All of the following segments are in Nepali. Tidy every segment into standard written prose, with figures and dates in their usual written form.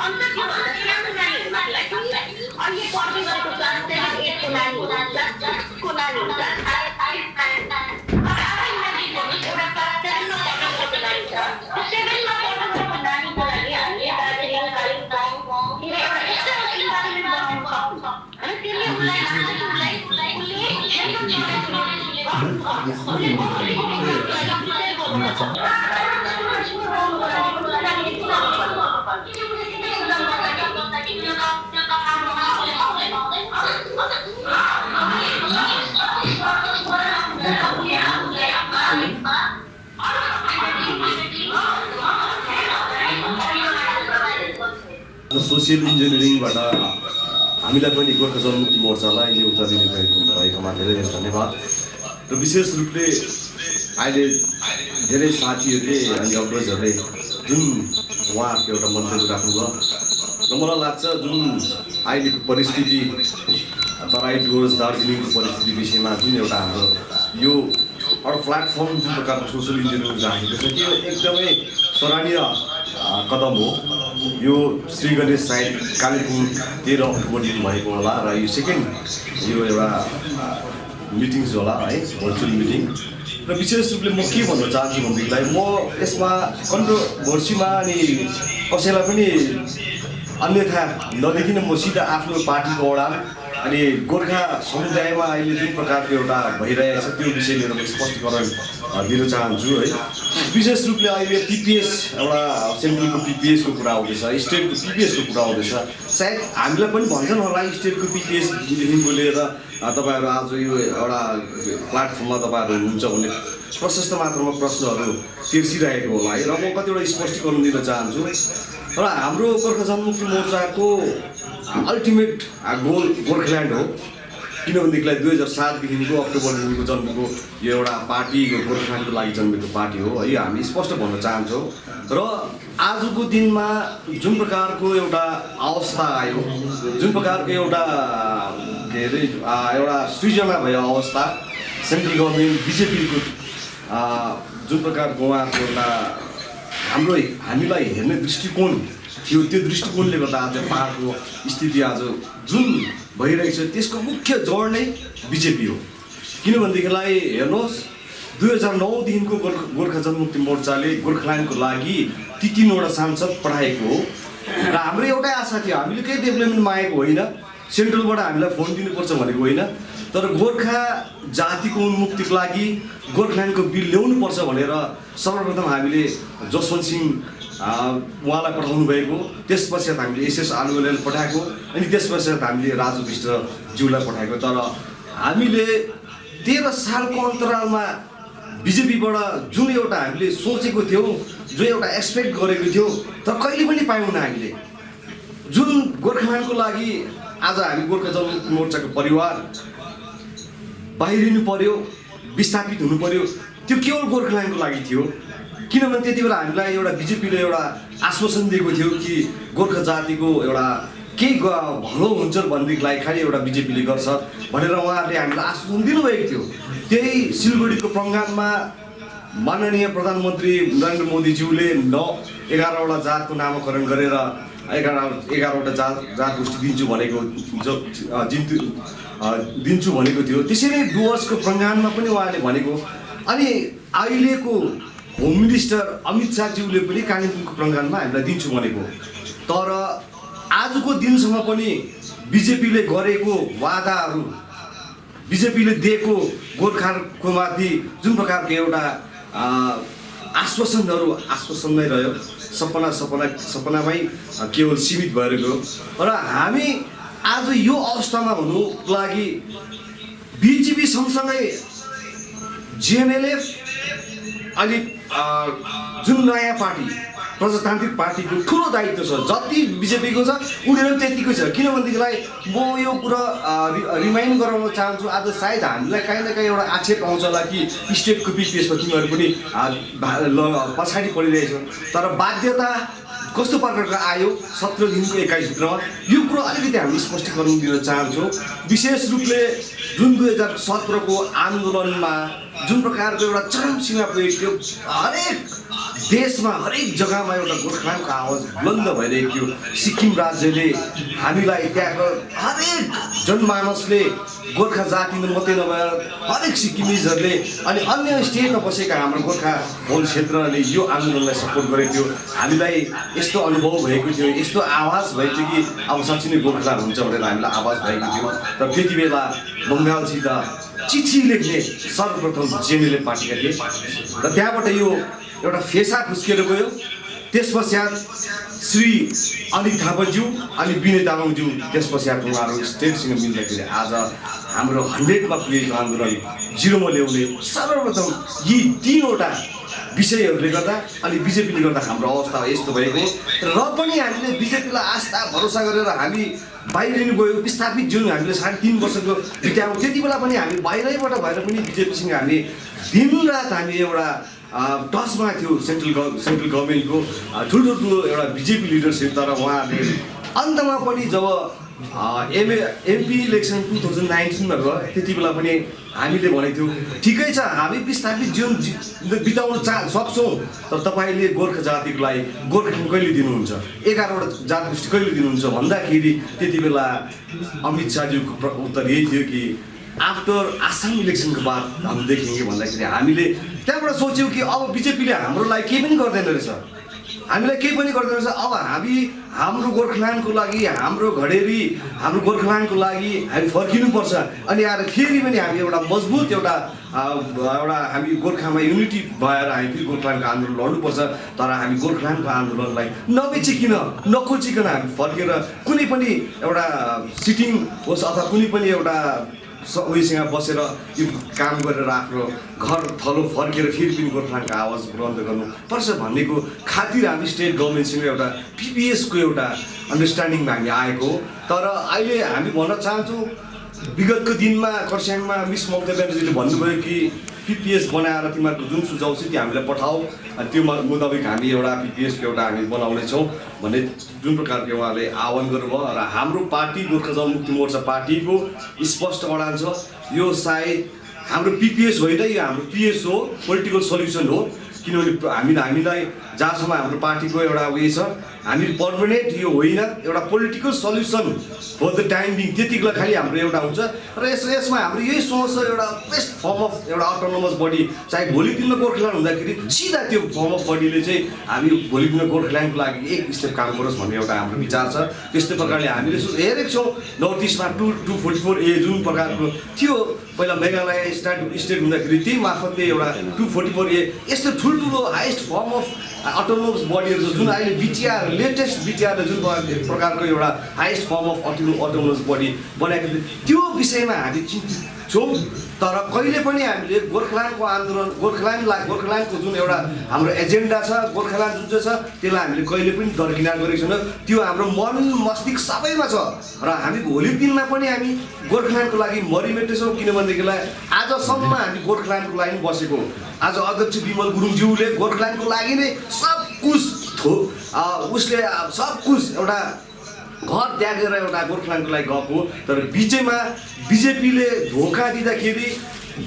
अन्त त्योभन्दा सानो नानीहरूलाई अहिले पढ्दै गरेको क्लास 7-8 को नानीहरू को नानीहरू एउटा क्लास 7 मा पढ्नुको नानी छ, त्यो 7 मा पढ्नुको नानीको लागि हामीले दार्जिलिङ कालिम्पोङतिर एउटा यस्तो इन्भाइरोमेन्ट बनाउनु सक्छौँ अनि त्यसले उसलाई सोसियल इन्जिनियरिङबाट हामीलाई पनि गोर्खा जनमुक्ति मोर्चालाई अहिले उत्तर दिनुभएकोमा धेरै धेरै धन्यवाद। र विशेष रूपले अहिले धेरै साथीहरूले अनि अग्रजहरूले जुन उहाँहरूको एउटा मन्तव्य राख्नुभयो र मलाई लाग्छ जुन अहिलेको परिस्थिति तराई डुवर्स दार्जिलिङको परिस्थिति विषयमा जुन एउटा हाम्रो यो एउटा प्लेटफर्म जुन प्रकारको सोसियल इन्जिनियरिङ राखेको छ त्यो एकदमै सराहनीय कदम हो। यो श्री गणेश साइड कालिम्पोङ 13 अक्टोबर दिन भएको होला र यो सेकेन्ड यो एउटा मिटिङ्स होला है, भर्चुअल मिटिङ। र विशेष रूपले म के भन्न चाहन्छु भनेदेखिलाई म यसमा कन्ट्रोभर्सीमा अनि कसैलाई पनि अन्यथा नदेखिन म सिधा आफ्नो पार्टीको वडा अनि गोर्खा समुदायमा अहिले जुन प्रकारको एउटा भइरहेको छ त्यो विषय लिएर म स्पष्टीकरण दिन चाहन्छु है। विशेष रूपले अहिले पिपिएस एउटा सेन्ट्रलको पिपिएसको कुरा आउँदैछ, स्टेटको पिपिएसको कुरा आउँदैछ। सायद हामीलाई पनि भन्छन् होला स्टेटको पिपिएसदेखिको लिएर तपाईँहरू आज यो एउटा प्लेटफर्ममा तपाईँहरू हुनुहुन्छ भन्ने प्रशस्त मात्रामा प्रश्नहरू तिर्सिरहेको होला है। र म कतिवटा स्पष्टीकरण दिन चाहन्छु। र हाम्रो गोर्खा जनमुक्ति मोर्चाको अल्टिमेट गोल गोर्खाल्यान्ड हो, किनभनेदेखिलाई 2007देखिको अक्टोबरदेखिको जन्मेको यो एउटा पार्टी गोर्खाल्यान्डको लागि जन्मेको पार्टी हो है, हामी स्पष्ट भन्न चाहन्छौँ। र आजको दिनमा जुन प्रकारको एउटा अवस्था आयो, जुन प्रकारको एउटा के अरे एउटा सृजना भयो अवस्था, सेन्ट्रल गभर्मेन्ट बिजेपीको जुन प्रकारको उहाँको एउटा हामीलाई हेर्ने दृष्टिकोण थियो, त्यो दृष्टिकोणले गर्दा आज पहाडको स्थिति आज जुन भइरहेको छ त्यसको मुख्य जड नै बिजेपी हो। किनभनेदेखिलाई हेर्नुहोस् 2009देखिको गोर्खा जनमुक्ति मोर्चाले गोर्खाल्यान्डको लागि ती 3वटा सांसद पठाएको हो र हाम्रो एउटै आशा थियो, हामीले केही डेभलपमेन्ट मागेको होइन, सेन्ट्रलबाट हामीलाई फोन दिनुपर्छ भनेको होइन, तर गोर्खा जातिको उन्मुक्तिको लागि गोर्खाल्यान्डको बिल ल्याउनुपर्छ भनेर सर्वप्रथम हामीले जसवन्त सिंह उहाँलाई पठाउनु भएको, त्यस पश्चात हामीले एसएस आलुवालियालाई पठाएको अनि त्यस पश्चात हामीले राजु विष्टज्यूलाई पठाएको। तर हामीले 13 सालको अन्तरालमा बिजेपीबाट जुन एउटा हामीले सोचेको थियौँ, जो एउटा एक्सपेक्ट गरेको थियौँ, तर कहिले पनि पायौँ न। हामीले जुन गोर्खाल्यान्डको लागि आज हामी गोर्खा जनमुक्ति मोर्चाको परिवार बाहिरिनु पर्यो, विस्थापित हुनु पर्यो, त्यो केवल गोर्खाल्यान्डको लागि थियो। किनभने त्यति बेला हामीलाई एउटा बिजेपीले एउटा आश्वासन दिएको थियो कि गोर्खा जातिको एउटा केही भलो हुन्छ भनेदेखिलाई खालि एउटा बिजेपीले गर्छ भनेर उहाँहरूले हामीलाई आश्वासन दिनुभएको थियो। त्यही सिलगढीको प्रङ्गानमा माननीय प्रधानमन्त्री नरेन्द्र मोदीज्यूले 11वटा जातको नामाकरण गरेर 11वटा जात गोष्ठी दिन्छु भनेको थियो। त्यसैले डुवर्सको प्रङ्गानमा पनि उहाँले भनेको, अनि अहिलेको होम मिनिस्टर अमित शाहज्यूले पनि कालिम्पोङको प्रङ्गानमा हामीलाई दिन्छु भनेको। तर आजको दिनसम्म पनि बिजेपीले गरेको वादाहरू, बिजेपीले दिएको गोर्खाको माथि जुन प्रकारको एउटा आश्वासनमै रह्यो, सपनामै केवल सीमित भएर गयो। र हामी आज यो अवस्थामा हुनुको लागि बिजेपी सँगसँगै जिएनएलएफ अनि जुन नयाँ पार्टी प्रजातान्त्रिक पार्टीको ठुलो दायित्व छ। जति बिजेपीको छ उनीहरू त्यतिको छ। किनभनेदेखिलाई म यो कुरा रिमाइन्ड गराउन चाहन्छु, आज सायद हामीलाई काहीँ न काहीँ एउटा आक्षेप आउँछ होला कि स्टेटको पिपिएसमा तिमीहरू पनि पछाडि परिरहेछ, तर बाध्यता कस्तो प्रकारको आयो 17 दिनको 21 भित्रमा यो कुरो अलिकति हामी स्पष्टीकरण दिन चाहन्छौँ। विशेष रूपले जुन 2017 को आन्दोलनमा जुन प्रकारको एउटा चरम सीमा पुगेको थियो, हरेक देशमा हरेक जग्गामा एउटा गोर्खाल्यान्डको आवाज बुलन्द भइरहेको थियो। सिक्किम राज्यले हामीलाई त्यहाँको हरेक जनमानसले गोर्खा जाति मात्रै नभएर हरेक सिक्किमिजहरूले अनि अन्य स्टेटमा बसेका हाम्रो गोर्खा बहुल क्षेत्रले यो आन्दोलनलाई सपोर्ट गरेको थियो। हामीलाई यस्तो अनुभव भएको थियो, यस्तो आवाज भएको थियो कि अब साँच्चै नै गोर्खाल्यान्ड हुन्छ भनेर हामीलाई आवाज भएको थियो। तर त्यति बेला बङ्गालसित चिठी लेख्ने सर्वप्रथम जेएनएलएफ पार्टीका थिए र त्यहाँबाट यो एउटा फेसा फुस्केर गयो। त्यस पश्चात श्री अनिल थापाज्यू अनि विनय तामाङज्यू त्यस पश्चात उहाँहरू स्टेटसँग मिल्दाखेरि आज हाम्रो 100मा पुगेको आन्दोलन 0मा ल्याउने सर्वप्रथम यी 3वटा विषयहरूले गर्दा अनि बिजेपीले गर्दा हाम्रो अवस्था यस्तो भएको र पनि हामीले बिजेपीलाई आस्था भरोसा गरेर हामी बाहिरिनु गयो। विस्थापित जुन हामीले 3.5 वर्षको बितायौँ त्यति बेला पनि हामी बाहिरैबाट भएर पनि बिजेपीसँग हामी दिनरात हामी एउटा टचमा थियो सेन्ट्रल गभर्मेन्टको ठुल्ठुलो एउटा बिजेपी लिडरसिप। तर उहाँहरूले अन्तमा पनि जब एमपी इलेक्सन 2019मा गयो त्यति बेला पनि हामीले भनेको थियौँ ठिकै छ हामी विस्थापित जीवन बिताउन सक्छौँ तर तपाईँले गोर्खा जातिको लागि गोर्खाल्यान्ड कहिले दिनुहुन्छ, 11वटा जातगोष्ठी कहिले दिनुहुन्छ भन्दाखेरि त्यति बेला अमित शाहज्यूको उत्तर यही थियो कि आफ्टर आसाम इलेक्सनको बाद हम देखेंगे भन्दाखेरि हामीले त्यहाँबाट सोच्यौँ कि अब बिजेपीले हाम्रो लागि केही पनि गर्दैन रहेछ, हामीलाई केही पनि गर्दैन रहेछ। अब हामी हाम्रो गोर्खाल्यान्डको लागि हाम्रो घडेरी हाम्रो गोर्खाल्यान्डको लागि हामी फर्किनुपर्छ अनि आएर फेरि पनि हामी एउटा मजबुत एउटा हामी गोर्खामा युनिटी भएर हामी फेरि गोर्खाल्यान्डको आन्दोलन लड्नुपर्छ। तर हामी गोर्खाल्यान्डको आन्दोलनलाई नबेचिकन नखोचिकन हामी फर्केर कुनै पनि एउटा सिटिङ होस् अथवा कुनै पनि एउटा उयोसँग बसेर यो काम गरेर आफ्नो घर थलो फर्केर फेरि पनि गोर्खाल्यान्डको आवाज बुलन्द गर्नुपर्छ भन्नेको खातिर हामी स्टेट गभर्मेन्टसँग एउटा पिपिएसको एउटा अन्डरस्ट्यान्डिङमा हामी आएको। तर अहिले हामी भन्न चाहन्छौँ विगतको दिनमा खरसाङमा मिस ममता ब्यानर्जीले भन्नुभयो कि पिपिएस बनाएर तिमीहरूको जुन सुझाव छ त्यो हामीलाई पठाऊ अनि त्यो मुताबिक हामी एउटा पिपिएसको एउटा हामी बनाउनेछौँ भन्ने जुन प्रकारको उहाँले आह्वान गर्नुभयो। र हाम्रो पार्टी गोर्खा जनमुक्ति मोर्चा पार्टीको स्पष्ट अडान छ यो सायद हाम्रो पिपिएस होइन, यो हाम्रो पिएस हो, पोलिटिकल सल्युसन हो। किनभने हामीलाई जहाँसम्म हाम्रो पार्टीको एउटा उयो छ हामी पर्मानेन्ट यो होइन, एउटा political solution for the time being त्यतिको खालि हाम्रो एउटा हुन्छ। र यसमा हाम्रो यही सोच छ एउटा बेस्ट फर्म अफ एउटा अटोनोमस बडी चाहे भोलि दिनमा गोर्खाल्यान्ड हुँदाखेरि सिधा त्यो फर्म अफ बडीले चाहिँ हामी भोलि दिनमा गोर्खाल्यान्डको लागि एक स्टेप काम गरोस् भन्ने एउटा हाम्रो विचार छ। त्यस्तै प्रकारले हामीले हेरेको छौँ नर्थ इस्टमा 244A जुन प्रकारको थियो पहिला मेघालय स्टेट हुँदाखेरि त्यही मार्फतले एउटा 244A यस्तो ठुल्ठुलो हाइएस्ट फर्म अफ अटोनोमस बडीहरू जुन अहिले बिटिआर लेटेस्ट बिटिआरले जुन प्रकारको एउटा highest form of autonomous body बनाएको थियो त्यो विषयमा हामी चिन्तित छौँ। तर कहिले पनि हामीले गोर्खाल्यान्डको आन्दोलन गोर्खाल्यान्डको जुन एउटा हाम्रो एजेन्डा छ गोर्खाल्यान्ड जुन चाहिँ छ त्यसलाई हामीले कहिले पनि दरकिनार गरेको छैनौँ। त्यो हाम्रो मन मस्तिष्क सबैमा छ र हामी भोलि दिनमा पनि हामी गोर्खाल्यान्डको लागि मरिमेट्दैछौँ। किनभनेदेखिलाई आजसम्म हामी गोर्खाल्यान्डको लागि बसेको आज अध्यक्ष विमल गुरुङज्यूले गोर्खाल्यान्डको लागि नै सब कुछ उसले सब कुछ एउटा घर त्यागेर एउटा गोर्खाल्यान्डको लागि गएको। तर बिचमा बिजेपीले धोका दिँदाखेरि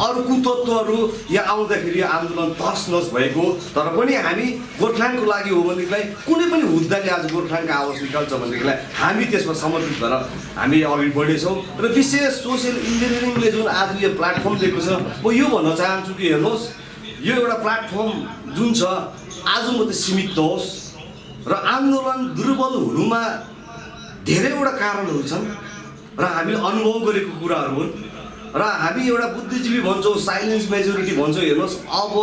अरू कुतत्वहरू यहाँ आउँदाखेरि आन्दोलन तसनस भएको। तर पनि हामी गोर्खाल्यान्डको लागि हो भनेदेखिलाई कुनै पनि हुद्दाले आज गोर्खाल्यान्डको आवाज निकाल्छ भनेदेखिलाई हामी त्यसमा समर्पित भएर हामी अगाडि बढ्नेछौँ। र विशेष सोसियल इन्जिनियरिङले जुन आज यो प्लेटफर्म दिएको छ म यो भन्न चाहन्छु कि हेर्नुहोस् यो एउटा प्लेटफर्म जुन छ आज मात्रै सीमित नहोस् र आन्दोलन दुर्बल हुनुमा धेरैवटा कारणहरू छन् र हामीले अनुभव गरेको कुराहरू हुन् र हामी एउटा बुद्धिजीवी भन्छौँ साइलेन्स मेजोरिटी भन्छौँ। हेर्नुहोस् अब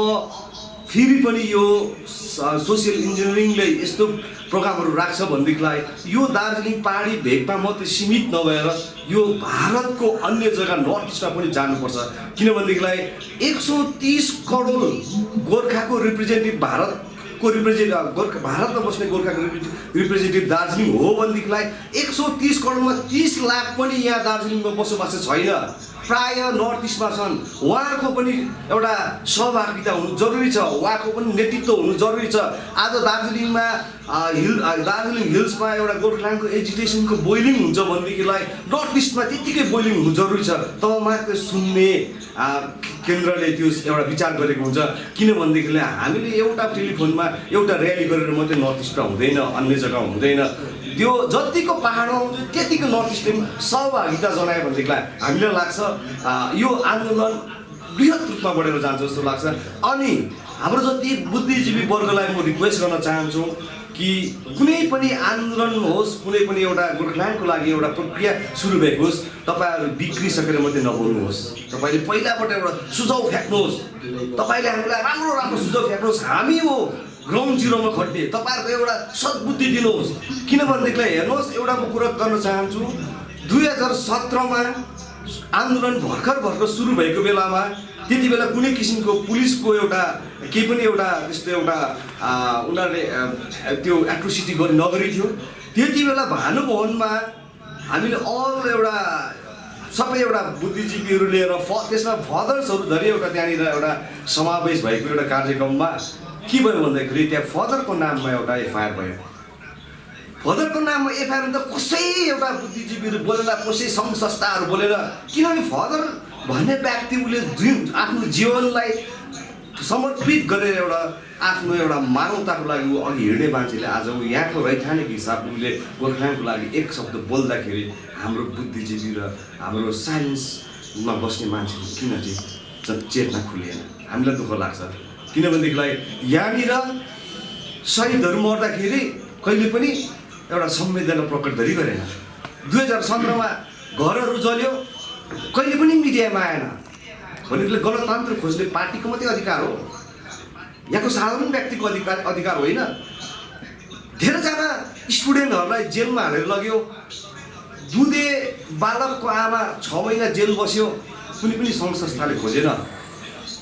फेरि पनि यो सोसियल इन्जिनियरिङले यस्तो प्रोग्रामहरू राख्छ भनेदेखिलाई यो दार्जिलिङ पहाडी भेगमा मात्रै सीमित नभएर यो भारतको अन्य जग्गा नर्थ इस्टमा पनि जानुपर्छ। किनभनेदेखिलाई 130 करोड गोर्खाको रिप्रेजेन्टेटिभ भारतमा बस्ने गोर्खाको रिप्रेजेन्टेटिभ दार्जिलिङ हो भनेदेखिलाई 130 करोडमा 30 लाख पनि यहाँ दार्जिलिङमा बसोबास छैन। प्राय नर्थ इस्टमा छन्, उहाँहरूको पनि एउटा सहभागिता हुनु जरुरी छ, उहाँको पनि नेतृत्व हुनु जरुरी छ। आज दार्जिलिङमा दार्जिलिङ हिल्समा एउटा गोर्खाल्यान्डको एजिटेसनको बोइलिङ हुन्छ भनेदेखिलाई नर्थ इस्टमा त्यत्तिकै बोइलिङ हुनु जरुरी छ। तब मात्र सुन्ने केन्द्रले त्यो एउटा विचार गरेको हुन्छ। किनभनेदेखिलाई हामीले एउटा टेलिफोनमा एउटा र्याली गरेर मात्रै नर्थ इस्टमा हुँदैन, अन्य जग्गा हुँदैन। त्यो जतिको पाहाडमा हुन्छ त्यतिको नर्थ इस्टले सहभागिता जनायो भनेदेखिलाई हामीलाई लाग्छ यो आन्दोलन बृहत रूपमा बढेर जान्छ जस्तो लाग्छ। अनि हाम्रो जति बुद्धिजीवी वर्गलाई म रिक्वेस्ट गर्न चाहन्छु कि कुनै पनि आन्दोलन होस्, कुनै पनि एउटा गोर्खाल्यान्डको लागि एउटा प्रक्रिया सुरु भएको होस्, तपाईँहरू बिग्रिसकेर मात्रै नबोल्नुहोस्। तपाईँले पहिलाबाट एउटा सुझाउ फ्याँक्नुहोस्, तपाईँले हामीलाई राम्रो राम्रो सुझाउ फ्याँक्नुहोस्। हामी हो ग्राउन्ड जिरोमा खट्ने, तपाईँहरूको एउटा सद्बुद्धि दिनुहोस्। किनभनेदेखिलाई हेर्नुहोस्, एउटा म कुरा गर्न चाहन्छु, 2017मा आन्दोलन भर्खर सुरु भएको बेलामा त्यति बेला कुनै किसिमको पुलिसको एउटा केही पनि एउटा त्यस्तो एउटा उनीहरूले त्यो एट्रोसिटी नगरी थियो। त्यति बेला भानुभवनमा हामीले अल एउटा सबै एउटा बुद्धिजीवीहरू लिएर त्यसमा फदर्सहरू धरि एउटा त्यहाँनिर एउटा समावेश भएको एउटा कार्यक्रममा के भयो भन्दाखेरि त्यहाँ फदरको नाममा एउटा एफआइआर भयो। फदरको नाममा एफआइआर त कसै एउटा बुद्धिजीवीहरू बोलेर, कसै सङ्घ संस्थाहरू बोलेर, किनभने फदर भन्ने व्यक्ति उसले जुन आफ्नो जीवनलाई समर्पित गरेर एउटा आफ्नो एउटा मानवताको लागि ऊ अघि हिँड्ने मान्छेले आज ऊ यहाँको रैथानिक हिसाबले उसले गोर्खाल्यान्डको लागि एक शब्द बोल्दाखेरि हाम्रो बुद्धिजीवी र हाम्रो साइन्समा बस्ने मान्छेहरू किन चाहिँ चेतना खुलिएन? हामीलाई दुःख लाग्छ। किनभनेदेखिलाई यहाँनिर शहीदहरू मर्दाखेरि कहिले पनि एउटा संवेदना प्रकट गरेन। 2017मा घरहरू जल्यो, कहिले पनि मिडियामा आएन। भनेदेखि गणतन्त्र खोज्ने पार्टीको मात्रै अधिकार हो, यहाँको साधारण व्यक्तिको अधिकार होइन। धेरैजना स्टुडेन्टहरूलाई जेलमा हालेर लग्यो, दुधे बालकको आमा 6 महिना जेल बस्यो, कुनै पनि सङ्घ संस्थाले खोजेन,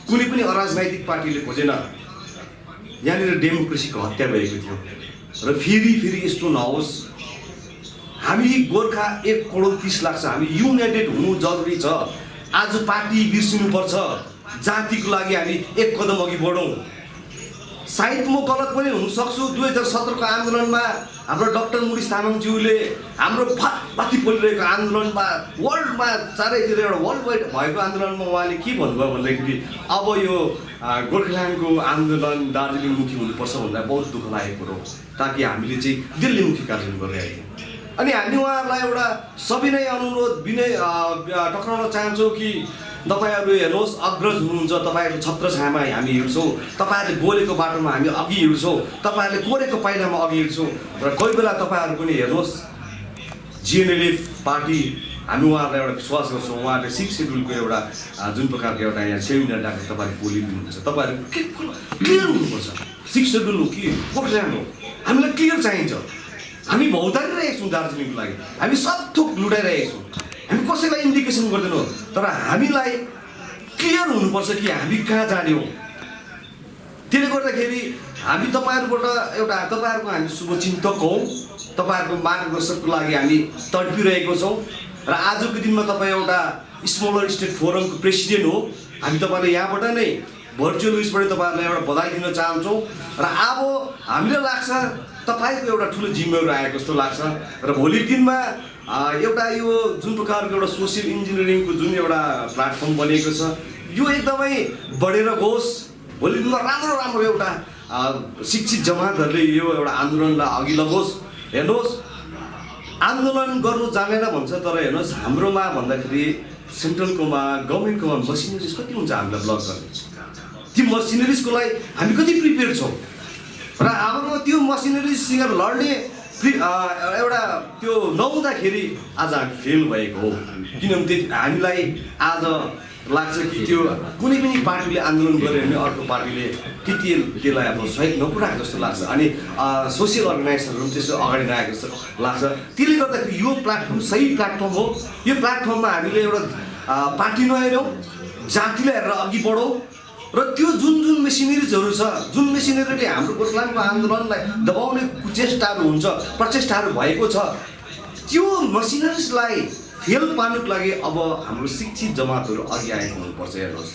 कुनै पनि अराजनैतिक पार्टीले खोजेन। यहाँनिर डेमोक्रेसीको हत्या भएको थियो। र फेरि यस्तो नहोस्। हामी गोर्खा 1 करोड 30 लाख छ, हामी युनाइटेड हुनु जरुरी छ। आज पार्टी बिर्सिनुपर्छ, जातिको लागि हामी एक कदम अघि बढौँ। सायद म गलत पनि हुन सक्छु। 2017को आन्दोलनमा हाम्रो डाक्टर मुनिस तामाङज्यूले हाम्रो फाती पोलिरहेको आन्दोलनमा वर्ल्डमा चारैतिर एउटा वर्ल्ड वाइड भएको आन्दोलनमा उहाँले के भन्नुभयो भन्दाखेरि अब यो गोर्खाल्यान्डको आन्दोलन दार्जिलिङमुखी हुनुपर्छ भन्दा बहुत दुःख लागेको कुरो, ताकि हामीले चाहिँ दिल्लीमुखी कार्यक्रम गरिरहेको थियौँ। अनि हामी उहाँहरूलाई एउटा सविनय अनुरोध टक्राउन चाहन्छौँ कि तपाईहरू हेर्नुहोस्, अग्रज हुनुहुन्छ, तपाईँहरू छत्र छायामा हामी हिँड्छौँ, तपाईँहरूले बोलेको बाटोमा हामी अघि हिँड्छौँ, तपाईँहरूले कोरेको पाइलामा अघि हिँड्छौँ। र कोही बेला तपाईँहरू पनि हेर्नुहोस्, जिएनएलएफ पार्टी हामी उहाँहरूलाई एउटा विश्वास गर्छौँ, उहाँहरूले 6 सेड्युलको एउटा जुन प्रकारको एउटा यहाँ सेमिनार डाकेर तपाईँले बोलिदिनुहुन्छ, तपाईँहरू क्लियर हुनुपर्छ। 6 सेड्युल हो कि गोर्खाल्यान्ड हो, हामीलाई क्लियर चाहिन्छ। हामी भौतारिरहेको छौँ दार्जिलिङको लागि, हामी सब थोक लुटाइरहेको छौँ, हामी कसैलाई इन्डिकेसन गर्दैनौँ, तर हामीलाई क्लियर हुनुपर्छ कि हामी कहाँ जाने हो। त्यसले गर्दाखेरि हामी तपाईँहरूबाट एउटा तपाईँहरूको हामी शुभचिन्तक हौँ, तपाईँहरूको मार्गदर्शकको लागि हामी तडपिरहेको छौँ। र आजको दिनमा तपाईँ एउटा स्मलर स्टेट फोरमको प्रेसिडेन्ट हो। हामी तपाईँलाई यहाँबाट नै भर्चुअल उयसबाट तपाईँहरूलाई एउटा बधाई दिन चाहन्छौँ। र अब हामीलाई लाग्छ तपाईँको एउटा ठुलो जिम्मेवारी आएको जस्तो लाग्छ। र भोलिको दिनमा एउटा यो जुन प्रकारको एउटा सोसियल इन्जिनियरिङको जुन एउटा प्लेटफर्म बनेको छ, यो एकदमै बढेर गओस्। भोलि दिनमा राम्रो एउटा शिक्षित जमातहरूले यो एउटा आन्दोलनलाई अघि लगोस्। हेर्नुहोस्, आन्दोलन गर्नु जानेन भन्छ, तर हेर्नुहोस् हाम्रोमा भन्दाखेरि सेन्ट्रलकोमा गभर्मेन्टकोमा मसिनरिज कति हुन्छ हामीलाई ब्लक गर्ने। ती मसिनरिजको लागि हामी कति प्रिपेयर छौँ र हाम्रो त्यो मसिनरिजसँग लड्ने एउटा त्यो नहुँदाखेरि आज हामी फेल भएको हो। किनभने हामीलाई आज लाग्छ कि त्यो कुनै पनि पार्टीले आन्दोलन गर्यो भने अर्को पार्टीले त्यसलाई अब सहयोग नपुऱ्याएको जस्तो लाग्छ। अनि सोसियल अर्गनाइजेसनहरू पनि त्यस्तो अगाडि नआएको जस्तो लाग्छ। त्यसले गर्दाखेरि यो प्लेटफर्म सही प्लेटफर्म हो। यो प्लेटफर्ममा हामीले एउटा पार्टी नहेरौँ, जातिलाई हेरेर अघि बढौँ। र त्यो जुन मेसिनरिजहरू छ, जुन मेसिनरीले हाम्रो गोर्खाल्यान्डको आन्दोलनलाई दबाउने कुचेष्टाहरू हुन्छ, प्रचेष्टाहरू भएको छ, त्यो मसिनरिजलाई फेल पार्नुको लागि अब हाम्रो शिक्षित जमातहरू अघि आएको हुनुपर्छ। हेर्नुहोस्,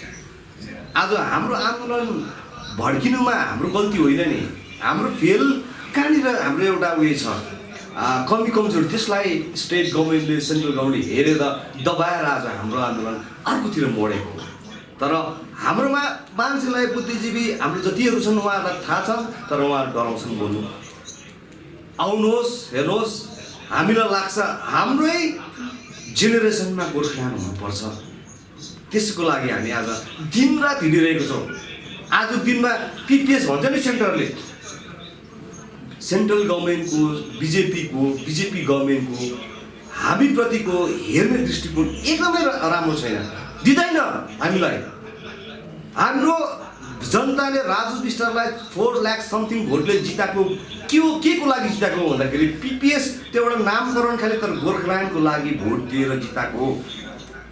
आज हाम्रो आन्दोलन भड्किनुमा हाम्रो गल्ती होइन नि, हाम्रो फेल कहाँनिर हाम्रो एउटा उयो छ कमी कमजोरी, त्यसलाई स्टेट गभर्मेन्टले सेन्ट्रल गभर्मेन्टले हेरेर दबाएर आज हाम्रो आन्दोलन अर्कोतिर मोडेको हो। तर हाम्रोमा मान्छेलाई बुद्धिजीवी हाम्रो जतिहरू छन् उहाँहरूलाई थाहा छ, तर उहाँहरू डराउँछन् बोल्नु। आउनुहोस्, हेर्नुहोस्, हामीलाई लाग्छ हाम्रै जेनेरेसनमा गोर्खाल्यान्ड हुनुपर्छ। त्यसको लागि हामी आज दिनरात हिँडिरहेको छौँ। आज दिनमा पिपिएस भन्छ नि सेन्टरले, सेन्ट्रल गभर्मेन्टको बिजेपी गभर्मेन्टको हामीप्रतिको हेर्ने दृष्टिकोण एकदमै राम्रो छैन, दिँदैन हामीलाई। हाम्रो जनताले राजु विष्टलाई 4 लाख समथिङ भोटले जिताएको के को लागि जिताएको भन्दाखेरि पिपिएस त्यो एउटा नामकरण खाले, तर गोर्खाल्यान्डको लागि भोट दिएर जिताएको हो।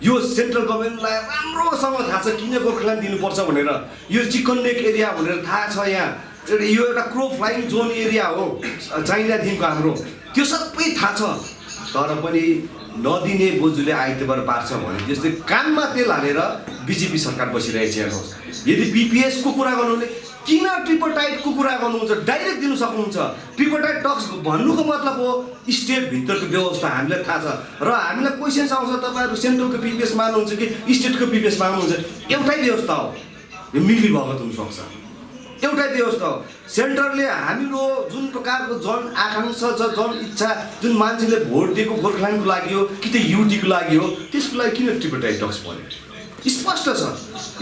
यो सेन्ट्रल गभर्मेन्टलाई राम्रोसँग थाहा छ किन गोर्खाल्यान्ड दिनुपर्छ भनेर। यो चिकन नेक एरिया भनेर थाहा छ, यहाँ यो एउटा क्रो फ्लाइङ जोन एरिया हो चाइनादेखिको हाम्रो, त्यो सबै थाहा छ। तर पनि नदिने बोजूले आइतबार पार्छ भने जस्तै कानमा तेल हालेर बिजेपी सरकार बसिरहेको छ। हेर्नुहोस्, यदि पिपिएसको कुरा गर्नुहुने किन ट्रिपरटाइटको कुरा गर्नुहुन्छ, डाइरेक्ट दिनु सक्नुहुन्छ। ट्रिपरटाइट टक्स भन्नुको मतलब हो स्टेटभित्रको व्यवस्था हामीलाई थाहा छ र हामीलाई क्वेसन्स आउँछ तपाईँहरू सेन्ट्रलको पिपिएस मान्नुहुन्छ कि स्टेटको पिपिएस माग्नुहुन्छ। एउटै व्यवस्था हो, यो मिली भगत हुनसक्छ, एउटै व्यवस्था हो। सेन्टरले हाम्रो जुन प्रकारको जन आकाङ्क्षा छ, जन इच्छा, जुन मान्छेले भोट दिएको गोर्खाल्यान्डको लागि हो कि त युटीको लागि हो, त्यसको लागि किन ट्रिपरटाइट टक्स पर्यो? स्पष्ट छ।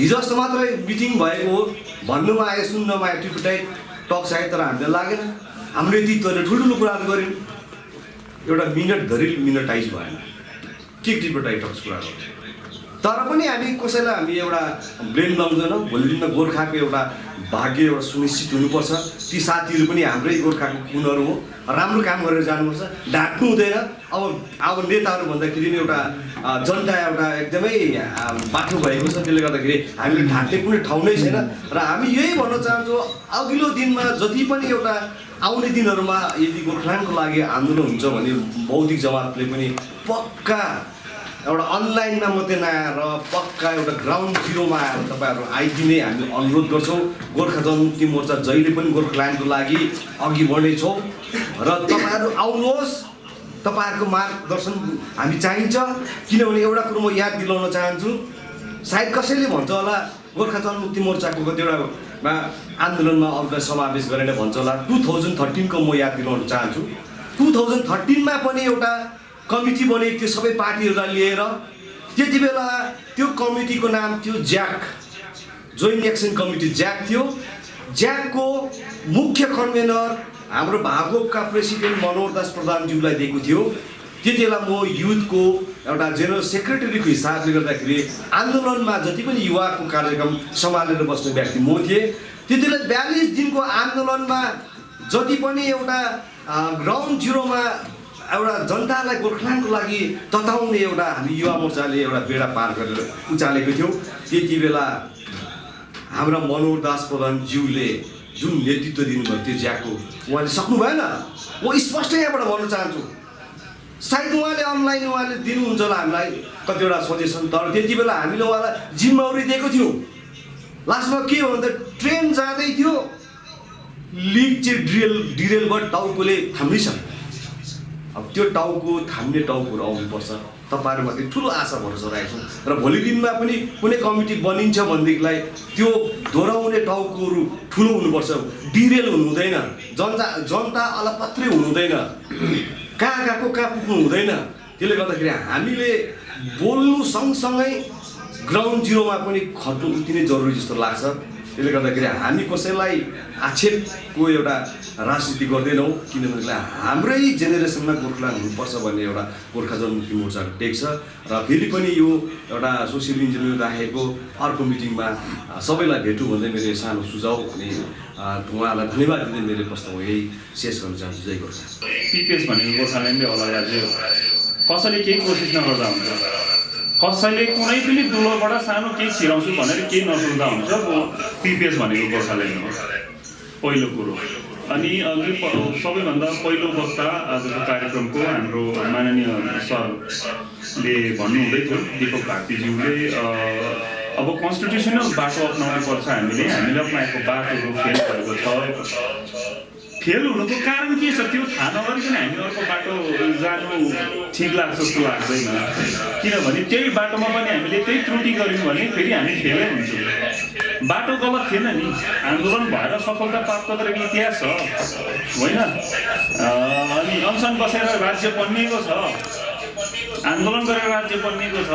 हिजो अस्ति मात्रै मिटिङ भएको हो, भन्नुमा आयो सुन्नमा आयो ट्रिपरटाइट टक्स आयो, तर हामीलाई लागेन। हाम्रो नेतृत्वले ठुल्ठुलो कुराहरू गर्यो, एउटा मिनटधरि मिनटाइज भएन के ट्रिपरटाइट टक्स कुरा गर्यो। तर पनि हामी कसैलाई हामी एउटा ब्लेम लगाउँदैनौँ। भोलि दिनमा गोर्खाको एउटा भाग्य एउटा सुनिश्चित हुनुपर्छ। ती साथीहरू पनि हाम्रै गोर्खाको खुनहरू हो, राम्रो काम गरेर जानुपर्छ, ढाक्नु हुँदैन। अब नेताहरू भन्दाखेरि पनि एउटा जनता एउटा एकदमै बाठो भएको छ, त्यसले गर्दाखेरि हामीले ढाक्ने कुनै ठाउँ नै छैन। र हामी यही भन्न चाहन्छौँ, अघिल्लो दिनमा जति पनि एउटा आउने दिनहरूमा यदि गोर्खाल्यान्डको लागि आन्दोलन हुन्छ भने बौद्धिक जमातले पनि पक्का एउटा अनलाइनमा मात्रै नआएर पक्का एउटा ग्राउन्ड जिरोमा आएर तपाईँहरू आइदिने हामी अनुरोध गर्छौँ। गोर्खा जनमुक्ति मोर्चा जहिले पनि गोर्खाल्यान्डको लागि अघि बढ्नेछौँ र तपाईँहरू आउनुहोस्, तपाईँहरूको मार्गदर्शन हामी चाहिन्छ। किनभने एउटा कुरो म याद दिलाउन चाहन्छु, सायद कसैले भन्छ होला गोर्खा जनमुक्ति मोर्चाको कतिवटा आन्दोलनमा अरूलाई समावेश गरेर भन्छ होला। 2013 को म याद दिलाउन चाहन्छु। 2013 मा पनि एउटा कमिटी बनेको थियो सबै पार्टीहरूलाई लिएर। त्यति बेला त्यो कमिटीको नाम थियो jack, joint action committee jack थियो। ज्याकको मुख्य कन्भेनर हाम्रो भागोपका प्रेसिडेन्ट मनोहर दास प्रधानज्यूलाई दिएको थियो। त्यति बेला म युथको एउटा जेनरल सेक्रेटरीको हिसाबले गर्दाखेरि आन्दोलनमा जति पनि युवाको कार्यक्रम सम्हालेर बस्ने व्यक्ति म थिएँ। त्यति बेला 42 दिनको आन्दोलनमा जति पनि एउटा ग्राउन्ड जिरोमा एउटा जनतालाई गोर्खाल्यान्डको लागि तताउने एउटा हामी युवा मोर्चाले एउटा बेडा पार गरेर उचालेको थियौँ। त्यति बेला हाम्रा मनोहर दास प्रधानज्यूले जुन नेतृत्व दिनुभएको थियो ज्याकको, उहाँले सक्नु भएन। म स्पष्ट यहाँबाट भन्न चाहन्छु, सायद उहाँले अनलाइन उहाँले दिनुहुन्छ होला हामीलाई कतिवटा सजेसन, तर त्यति बेला हामीले उहाँलाई जिम्मेवारी दिएको थियौँ। लास्टमा के हो भन्दा ट्रेन जाँदै थियो, लिक चाहिँ डिरेल भयो, टाउकोले थाम्दैछ। अब त्यो टाउको थाम्ने टाउकोहरू आउनुपर्छ। तपाईँहरूमाथि ठुलो आशा भरोसा राखेको छौँ र भोलि दिनमा पनि कुनै कमिटी बनिन्छ भनेदेखिलाई त्यो दोहोऱ्याउने टाउकोहरू ठुलो हुनुपर्छ, डिरेल हुनु हुँदैन, जनता अलपत्रै हुनु हुँदैन, कहाँ गएको कहाँ पुग्नु हुँदैन। त्यसले गर्दाखेरि हामीले बोल्नु सँगसँगै ग्राउन्ड जिरोमा पनि खट्नु उति नै जरुरी जस्तो लाग्छ। त्यसले गर्दाखेरि हामी कसैलाई आक्षेपको एउटा राजनीति गर्दैनौँ, किनभने हाम्रै जेनेरेसनमा गोर्खाल्यान्ड हुनुपर्छ भन्ने एउटा गोर्खा जनमुक्ति मोर्चाको टेक छ। र फेरि पनि यो एउटा सोसियल इन्जिनियर राखेको अर्को मिटिङमा सबैलाई भेटौँ भन्दै मेरो सानो सुझाव अनि उहाँलाई धन्यवाद दिँदै मेरो प्रस्ताव यही शेष गर्न चाहन्छु। जय गोर्खा। पिपिएस भनेको गोर्खाल्यान्डै होला राज्य हो, कसैले केही कोसिस नगर्दा हुन्छ, कसैले कुनै पनि दुलोबाट सानो केही छिराउँछु भनेर केही नसोच्दा हुन्छ। पिपिएस भनेको गोर्खाल्यान्ड हो पहिलो कुरो। अनि अघि सबैभन्दा पहिलो वक्ता आजको कार्यक्रमको हाम्रो माननीय सरले भन्नुहुँदै थियो दीपक भारतीज्यूले अब कन्स्टिट्युसनल बाटो अप्नाउनु पर्छ हामीले अप्नाएको बाटोहरू फेल भएको छ फेल हुनुको कारण के छ त्यो थाहा नगरिकन हामी अर्को बाटो जानु ठिक लाग्छ जस्तो लाग्दैन किनभने त्यही बाटोमा पनि हामीले त्यही त्रुटि गऱ्यौँ भने फेरि हामी फेलै हुन्छौँ बाटो गलत थिएन नि आन्दोलन भएर सफलता प्राप्त गरेको इतिहास छ होइन अनि अनसन बसेर राज्य बनिएको छ आन्दोलन गरेर राज्य बनिएको छ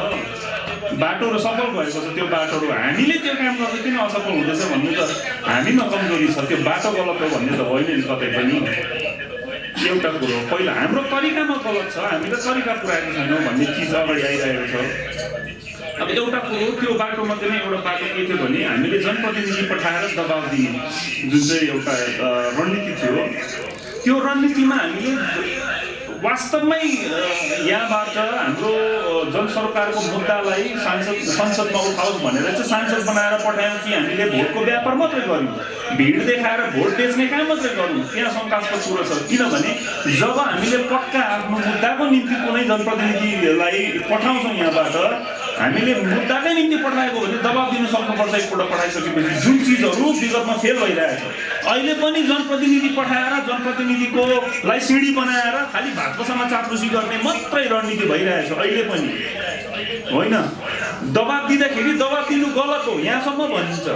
बाटोहरू सफल भएको छ त्यो बाटोहरू हामीले त्यो काम गर्दा किन असफल हुँदैछ भन्ने त हामीमा कमजोरी छ त्यो बाटो गलत हो भन्ने त होइन नि कतै पनि एउटा कुरो पहिला हाम्रो तरिकामा गलत छ हामीले तरिका पुऱ्याएको छैनौँ भन्ने चिज अगाडि आइरहेको छ अब एउटा कुरो त्यो बाटोमा चाहिँ एउटा बाटो के थियो भने हामीले जनप्रतिनिधि पठाएर दबाब दिने जुन चाहिँ एउटा रणनीति थियो त्यो रणनीतिमा हामीले वास्तवमै यहाँबाट हाम्रो जनसरकारको मुद्दालाई संसदमा उठाओस् भनेर चाहिँ सांसद बनाएर पठायौँ कि हामीले भोटको व्यापार मात्रै गऱ्यौँ भिड देखाएर भोट बेच्ने काम मात्रै गरौँ त्यहाँ शङ्कास्पद कुरो छ किनभने जब हामीले पक्का आफ्नो मुद्दाको निम्ति कुनै जनप्रतिनिधिलाई पठाउँछौँ यहाँबाट हामीले मुद्दाकै निम्ति पठाएको भने दबाब दिन सक्नुपर्छ एकपल्ट पठाइसकेपछि जुन चिजहरू विगतमा फेल भइरहेछ अहिले पनि जनप्रतिनिधि पठाएर जनप्रतिनिधिकोलाई सिँढी बनाएर खालि भाजपासँग चाप्लुसी गर्ने मात्रै रणनीति भइरहेछ अहिले पनि होइन दबाब दिँदाखेरि दबाब दिनु गलत हो यहाँसम्म भनिन्छ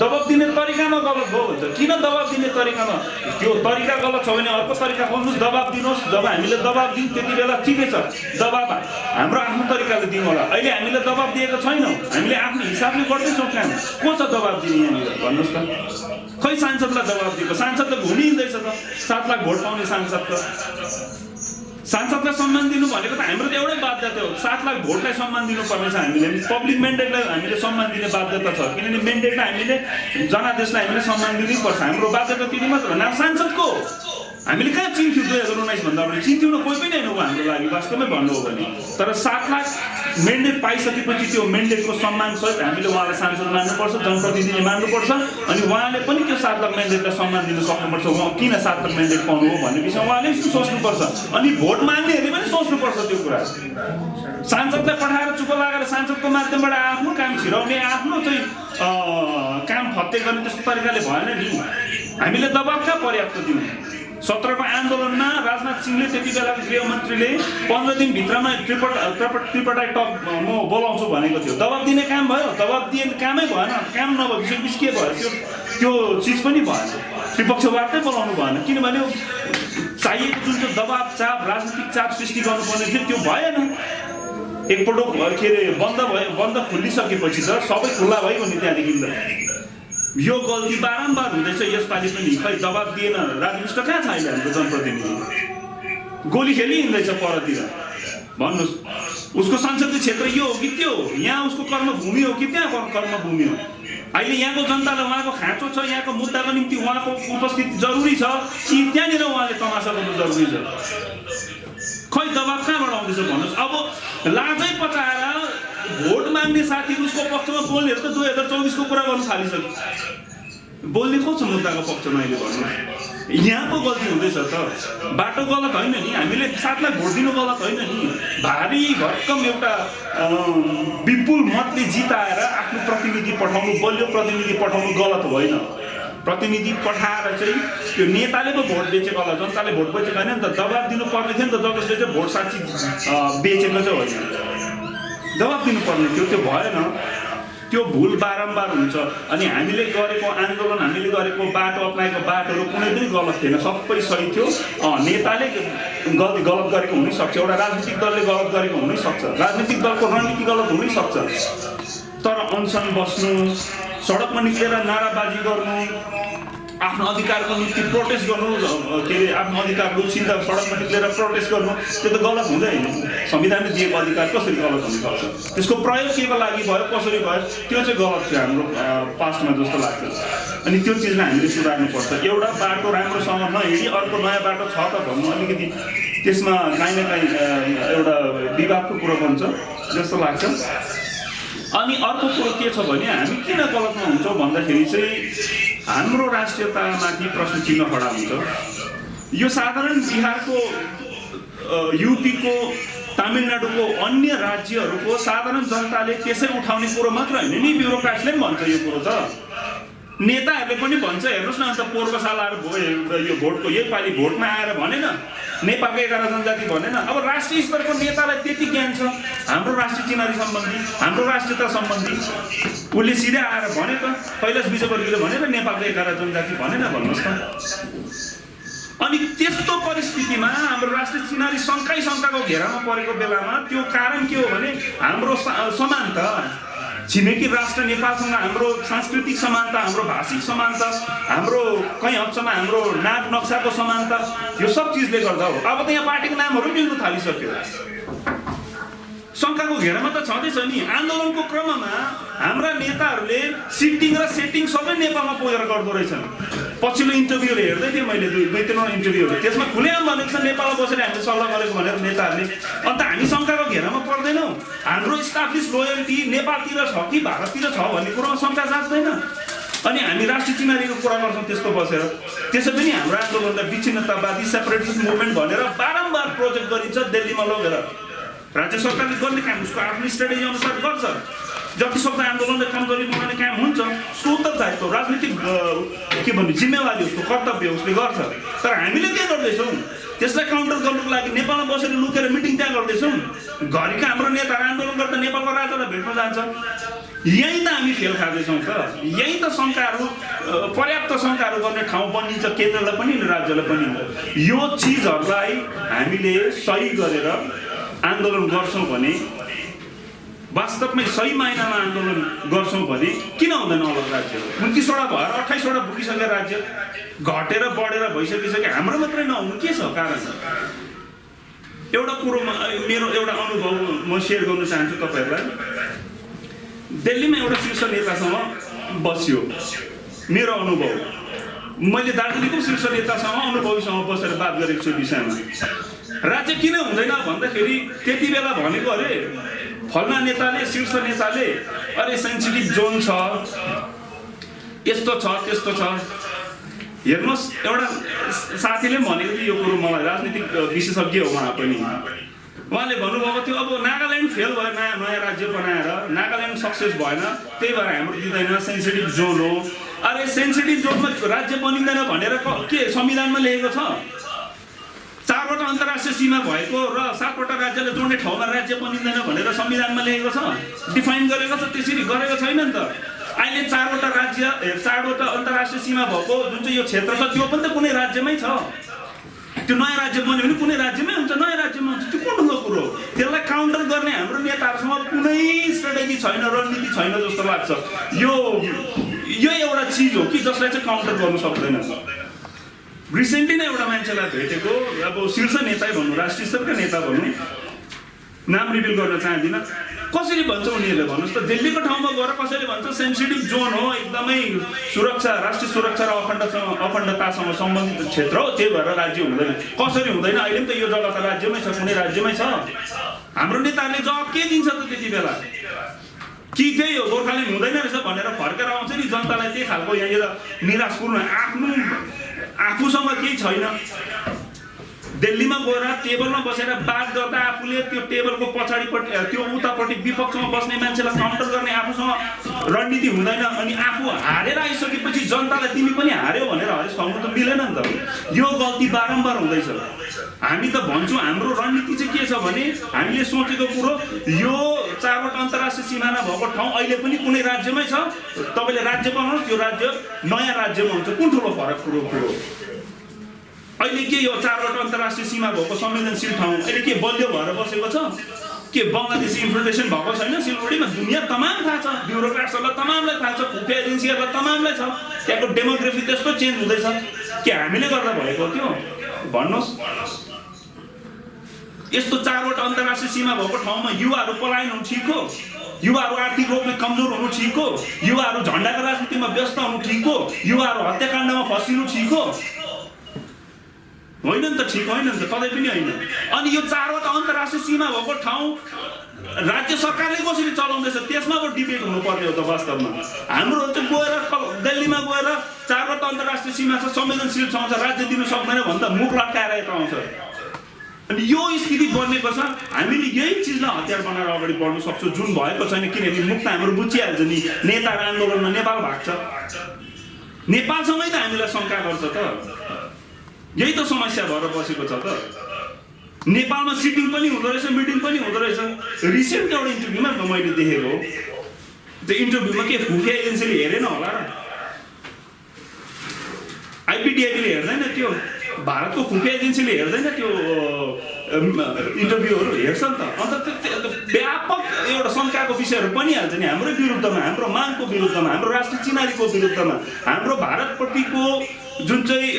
दबाब दिने तरिकामा गलत हो भन्छ किन दबाब दिने तरिकामा त्यो तरिका गलत छ भने अर्को तरिका खोज्नुहोस् दबाब दिनुहोस् जब हामीले दबाब दिउँ त्यति बेला ठिकै छ दबाब हाम्रो आफ्नो तरिकाले दिउँ होला अहिले हामीले दबाब दिएको छैनौँ हामीले आफ्नो हिसाबले गर्दैछौँ काम को छ दबाब दिने यहाँनिर भन्नुहोस् त खै सांसदलाई दबाब दिएको सांसद त घुमिँदैछ त 7 लाख भोट पाउने सांसद त सांसदलाई सम्मान दिनु भनेको त हाम्रो त एउटै बाध्यता हो 7 लाख भोटलाई सम्मान दिनुपर्ने छ हामीले पब्लिक मेन्डेटलाई हामीले सम्मान दिने बाध्यता छ किनभने मेन्डेटलाई हामीले जनादेशलाई हामीले सम्मान दिनुपर्छ हाम्रो बाध्यता त्यति मात्र हो नाम सांसदको हामीले कहाँ चिन्थ्यौँ 2019 भन्दा अगाडि चिन्थ्यौँ न कोही पनि होइन हाम्रो लागि वास्तवमै भन्नु हो भने तर 7 लाख मेन्डेट पाइसकेपछि त्यो मेन्डेटको सम्मानसहित हामीले उहाँलाई सांसद मान्नुपर्छ जनप्रतिनिधिले मान्नुपर्छ अनि उहाँले पनि त्यो 7 लाख मेन्डेटलाई सम्मान दिन सक्नुपर्छ उहाँ किन 7 लाख मेन्डेट पाउनु हो भन्ने विषय उहाँले पनि सोच्नुपर्छ अनि भोट माग्नेहरूले पनि सोच्नुपर्छ त्यो कुरा सांसदलाई पठाएर चुप लागेर सांसदको माध्यमबाट आफ्नो काम छिराउने आफ्नो चाहिँ काम फत्ते गर्ने त्यस्तो तरिकाले भएन नि हामीले दबाब कहाँ पर्याप्त दिउँ 17 को आन्दोलनमा राजनाथ सिंहले त्यति बेला गृहमन्त्रीले 15 दिनभित्रमा ट्रिपटाइट टक म बोलाउँछु भनेको थियो दबाब दिने काम भयो दबाब दिने कामै भएन काम नभएपछि के भयो त्यो चिज पनि भएन त्रिपक्षीय वार्तै बोलाउनु भएन किनभने चाहिएको जुन चाहिँ दबाब चाप राजनीतिक चाप सृष्टि गर्नुपर्ने थियो त्यो भएन एकपल्ट के अरे बन्द खुलिसकेपछि त सबै खुल्ला भयो नि त्यहाँदेखि त यो गल्ती बारम्बार हुँदैछ यसपालि पनि खै दबाब दिएन राजमिष्ट कहाँ छ अहिले हाम्रो जनप्रतिनिधि गोली खेली हिँड्दैछ परतिर भन्नुहोस् उसको संसदीय क्षेत्र यो हो कि त्यो यहाँ उसको कर्मभूमि हो कि त्यहाँ कर्मभूमि हो अहिले यहाँको जनतालाई उहाँको खाँचो छ यहाँको मुद्दाको निम्ति उहाँको उपस्थिति जरुरी छ कि त्यहाँनिर उहाँले तमासा गर्नु जरुरी छ खै दबाब कहाँबाट आउँदैछ भन्नुहोस् अब लाजै पचाएर भोट माग्ने साथीहरू उसको पक्षमा बोल्नेहरू त 2024 को कुरा गर्नु थालिसक्यो बोल्ने को छ मुद्दाको पक्षमा अहिले भन्नुहोस् यहाँ पो गल्ती हुँदैछ त बाटो गलत होइन नि हामीले 7 लाख भोट दिनु गलत होइन नि भारी भरकम एउटा विपुल मतले जिताएर आफ्नो प्रतिनिधि पठाउनु बलियो प्रतिनिधि पठाउनु गलत होइन प्रतिनिधि पठाएर चाहिँ त्यो नेताले पो भोट बेचेको होला जनताले भोट बेचेको होइन नि त दबाब दिनु पर्ने थियो नि त जसले चाहिँ भोट साक्षी बेचेको चाहिँ होइन दबाब दिनुपर्ने थियो त्यो भएन त्यो भुल बारम्बार हुन्छ अनि हामीले गरेको आन्दोलन हामीले गरेको बाटो अप्नाएको बाटोहरू कुनै पनि गलत थिएन सबै सही थियो नेताले गलत गरेको हुनैसक्छ एउटा राजनीतिक दलले गलत गरेको हुनैसक्छ राजनीतिक दलको रणनीति गलत हुनैसक्छ तर अनसन बस्नु सडकमा निक्लेर नाराबाजी गर्नु आफ्नो अधिकारको निम्ति प्रोटेस्ट गर्नु के अरे आफ्नो अधिकारको चिन्ता सडकमा निक्लेर प्रोटेस्ट गर्नु त्यो त गलत हुँदैन संविधानले दिएको अधिकार कसरी गलत हुन सक्छ त्यसको प्रयोग केको लागि भयो कसरी भयो त्यो चाहिँ गलत थियो हाम्रो पास्टमा जस्तो लाग्छ अनि त्यो चिजलाई हामीले सुधार्नुपर्छ एउटा बाटो राम्रोसँग नहिँडी अर्को नयाँ बाटो छ त भन्नु अलिकति त्यसमा काहीँ न काहीँ एउटा विवादको कुरो बन्छ जस्तो लाग्छ अनि अर्को कुरो के छ भने हामी किन गलतमा हुन्छौँ भन्दाखेरि चाहिँ हाम्रो राष्ट्रियतामाथि प्रश्न चिन्ह खडा हुन्छ। यो साधारण बिहारको, युपीको, तमिलनाडुको, अन्य राज्यहरूको साधारण जनताले त्यसै उठाउने कुरो मात्र होइन नि, ब्युरोक्राट्सले पनि भन्छ यो कुरो त, नेताहरूले पनि भन्छ। हेर्नुहोस् न, अन्त पोहोरको साल आएर यो भोटको यही पालि भोटमा आएर भनेन नेपालको 11 जनजाति भनेन। अब राष्ट्रिय स्तरको नेतालाई त्यति ज्ञान छ हाम्रो राष्ट्रिय चिनारी सम्बन्धी, हाम्रो राष्ट्रियता सम्बन्धी, उसले सिधै आएर भने त, कैलाश विजयवर्गीयले भनेर नेपालको 11 जनजाति भनेन, भन्नुहोस् त। अनि त्यस्तो परिस्थितिमा हाम्रो राष्ट्रिय चिनारी शङ्काको घेरामा परेको बेलामा त्यो कारण के हो भने हाम्रो समानता, छिमेकी राष्ट्र नेपालसँग हाम्रो सांस्कृतिक समानता, हाम्रो भाषिक समानता, हाम्रो कहीँ हदसम्म हाम्रो नाक नक्साको समानता, यो सब चिजले गर्दा हो। अब त यहाँ पार्टीको नामहरू मिल्न थालिसक्यो। शङ्काको घेरामा त छँदैछ नि। आन्दोलनको क्रममा हाम्रा नेताहरूले सिटिङ र सेटिङ सबै नेपालमा पुगेर गर्दो रहेछन्। पछिल्लो इन्टरभ्यूहरू हेर्दै थिएँ मैले, 2-3 इन्टरभ्यूहरू, त्यसमा खुलेआम भनेको छ नेपालमा बसेर हामीले सल्लाह गरेको भनेर नेताहरूले। अन्त हामी शङ्काको घेरामा पर्दैनौँ। हाम्रो इस्टाब्लिस लोयल्टी नेपालतिर छ कि भारततिर छ भन्ने कुरोमा शङ्का जाग्दैन। अनि हामी राष्ट्रिय चिनारीको कुरा गर्छौँ त्यस्तो बसेर। त्यसै पनि हाम्रो आन्दोलनलाई विच्छिन्नतावादी सेपरेटिस्ट मुभमेन्ट भनेर बारम्बार प्रोजेक्ट गरिन्छ दिल्लीमा लगेर। राज्य सरकारले गर्ने काम उसको आफ्नो स्ट्राटेजी अनुसार गर्छ। जति सक्दो आन्दोलनलाई कमजोरी बनाउने काम हुन्छ, उसको उत्तरदायित्व, राजनीतिक के भन्ने जिम्मेवारी, उसको कर्तव्य उसले गर्छ। तर हामीले के गर्दैछौँ, त्यसलाई काउन्टर गर्नुको लागि नेपालमा बसेर लुकेर मिटिङ त्यहाँ गर्दैछौँ। घरिका हाम्रो नेताहरू आन्दोलन गर्दा नेपालको राजालाई भेट्न जान्छ। यहीँ त हामी फेल खाँदैछौँ त। यहीँ त शङ्काहरू, पर्याप्त शङ्काहरू गर्ने ठाउँ बनिन्छ केन्द्रलाई पनि राज्यलाई पनि। यो चिजहरूलाई हामीले सही गरेर आन्दोलन गर्छौँ भने, वास्तवमै सही माइनामा आन्दोलन गर्छौँ भने किन हुँदैन अलग राज्य? 29वटा भएर 28वटा पुगिसक्यो राज्य, घटेर बढेर भइसकिसक्यो। हाम्रो मात्रै नहुनु के छ कारण? एउटा कुरो मेरो एउटा अनुभव म सेयर गर्न चाहन्छु तपाईँहरूलाई। दिल्लीमा एउटा शीर्ष नेतासँग बस्यो, मेरो अनुभव। मैले दार्जिलिङको शीर्ष नेतासँग, अनुभवीसँग बसेर बात गरेको छु विषयमा। राज्य किन हुँदैन भन्दाखेरि त्यति बेला भनेको अरे फल्ना नेताले, शीर्ष नेताले, अरे सेन्सिटिभ जोन छ, यस्तो छ त्यस्तो छ। हेर्नुहोस्, एउटा साथीले भनेको थियो यो कुरो मलाई, राजनीतिक विशेषज्ञ हो उहाँ पनि। उहाँले भन्नुभएको थियो अब नागाल्यान्ड फेल भयो नयाँ राज्य बनाएर, नागाल्यान्ड सक्सेस भएन, त्यही भएर हाम्रो दिँदैन, सेन्सिटिभ जोन हो। अरे सेन्सिटिभ जोनमा राज्य बनिँदैन भनेर के संविधानमा लेखेको छ? 4वटा अन्तर्राष्ट्रिय सीमा भएको र 7वटा राज्यले जोड्ने ठाउँमा राज्य बनिँदैन भनेर संविधानमा लेखेको छ, डिफाइन गरेको छ। त्यसरी गरेको छैन नि त। अहिले 4वटा राज्य, 4वटा अन्तर्राष्ट्रिय सीमा भएको जुन चाहिँ यो क्षेत्र छ, त्यो पनि त कुनै राज्यमै छ। त्यो नयाँ राज्य बन्यो भने कुनै राज्यमै हुन्छ, नयाँ राज्यमा हुन्छ। त्यो कुन ठुलो कुरो? त्यसलाई काउन्टर गर्ने हाम्रो नेताहरूसँग कुनै स्ट्राटेजी छैन, रणनीति छैन जस्तो लाग्छ। यो एउटा चिज हो कि जसलाई चाहिँ काउन्टर गर्नु सक्दैन। रिसेन्टली नै एउटा मान्छेलाई भेटेको, अब शीर्ष नेतै भनौँ, राष्ट्रिय स्तरका नेता भनौँ, नाम रिभिल गर्न चाहदिनँ। कसरी भन्छ उनीहरूले भन्नुहोस् त? दिल्लीको ठाउँमा गएर कसैले भन्छ सेन्सिटिभ जोन हो, एकदमै सुरक्षा, राष्ट्रिय सुरक्षा र अखण्डतासँग सम्बन्धित क्षेत्र हो, त्यही भएर राज्य हुँदैन। कसरी हुँदैन? अहिले पनि त यो जग्गा त राज्यमै छ, कुनै राज्यमै छ। हाम्रो नेताहरूले जवाब के दिन्छ त त्यति बेला? कि त्यही हो गोर्खाल्यान्ड हुँदैन रहेछ भनेर फर्केर आउँछ नि जनतालाई त्यही खालको यहाँनिर निराशपूर्ण आफूसँग केही छैन। दिल्लीमा गएर टेबलमा बसेर बात गर्दा आफूले त्यो टेबलको पछाडिपट्टि त्यो उतापट्टि विपक्षमा बस्ने मान्छेलाई काउन्टर गर्ने आफूसँग रणनीति हुँदैन। अनि आफू हारेर आइसकेपछि जनतालाई तिमी पनि हार्यौ भनेर हरेस खुवाउनु त मिलेन नि त। यो गल्ती बारम्बार हुँदैछ। हामी त भन्छौँ हाम्रो रणनीति चाहिँ के छ भने हामीले सोचेको कुरो यो 4वटा अन्तर्राष्ट्रिय सिमाना भएको ठाउँ अहिले पनि कुनै राज्यमै छ। तपाईँले राज्य बनाउनुहोस्, त्यो राज्य नयाँ राज्यमा हुन्छ। कुन ठुलो फरक कुरो अहिले के यो 4वटा अन्तर्राष्ट्रिय सीमा भएको संवेदनशील ठाउँ अहिले के बलियो भएर बसेको छ? के बङ्गलादेशी इन्फ्लिट्रेसन भएको छैन सिलगढीमा? दुनियाँ तमाम थाहा छ, ब्युरोक्राट्सहरूलाई तमामलाई थाहा छ, खुफिया एजेन्सीहरूलाई तमामलाई छ। त्यहाँको डेमोग्राफी त्यस्तो चेन्ज हुँदैछ। के हामीले गर्दा भएको थियो? भन्नुहोस्। यस्तो 4वटा अन्तर्राष्ट्रिय सीमा भएको ठाउँमा युवाहरू पलायन हुनु ठिक हो? युवाहरू आर्थिक रूपले कमजोर हुनु ठिक हो? युवाहरू झन्डाको राजनीतिमा व्यस्त हुनु ठिक हो? युवाहरू हत्याकाण्डमा फसिनु ठिक हो? होइन नि त, ठिक होइन नि त, कतै पनि होइन। अनि यो 4वटा अन्तर्राष्ट्रिय सीमा भएको ठाउँ राज्य सरकारले कसरी चलाउँदैछ त्यसमा पो डिबेट हुनुपर्ने हो त वास्तवमा। हाम्रो चाहिँ गएर दिल्लीमा गएर 4वटा अन्तर्राष्ट्रिय सीमा छ, संवेदनशील ठाउँ छ, राज्य दिनु सक्दैन भन्दा मुख लट्काएर यता आउँछ। अनि यो स्थिति बनेको छ। हामीले यही चिजलाई हतियार बनाएर अगाडि बढ्नु सक्छौँ जुन भएको छैन, किनभने मुख त हाम्रो बुझिहाल्छ नि। नेताहरू आन्दोलनमा नेपाल भाग्छ, नेपालसँगै त हामीलाई शङ्का गर्छ त। यही त समस्या भएर बसेको छ त। नेपालमा सिटिङ पनि हुँदो रहेछ, मिटिङ पनि हुँदो रहेछ। रिसेन्ट एउटा इन्टरभ्यूमा मैले देखेको हो, त्यो इन्टरभ्यूमा के खुफिया एजेन्सीले हेरेन होला र, आइपिडिआईले हेर्दैन, त्यो भारतको खुफिया एजेन्सीले हेर्दैन त्यो इन्टरभ्यूहरू हेर्छ नि त। अन्त त्यो व्यापक एउटा शङ्काको विषयहरू बनिहाल्छ नि हाम्रो विरुद्धमा, हाम्रो मागको विरुद्धमा, हाम्रो राष्ट्रिय चिनारीको विरुद्धमा, हाम्रो भारतप्रतिको जुन चाहिँ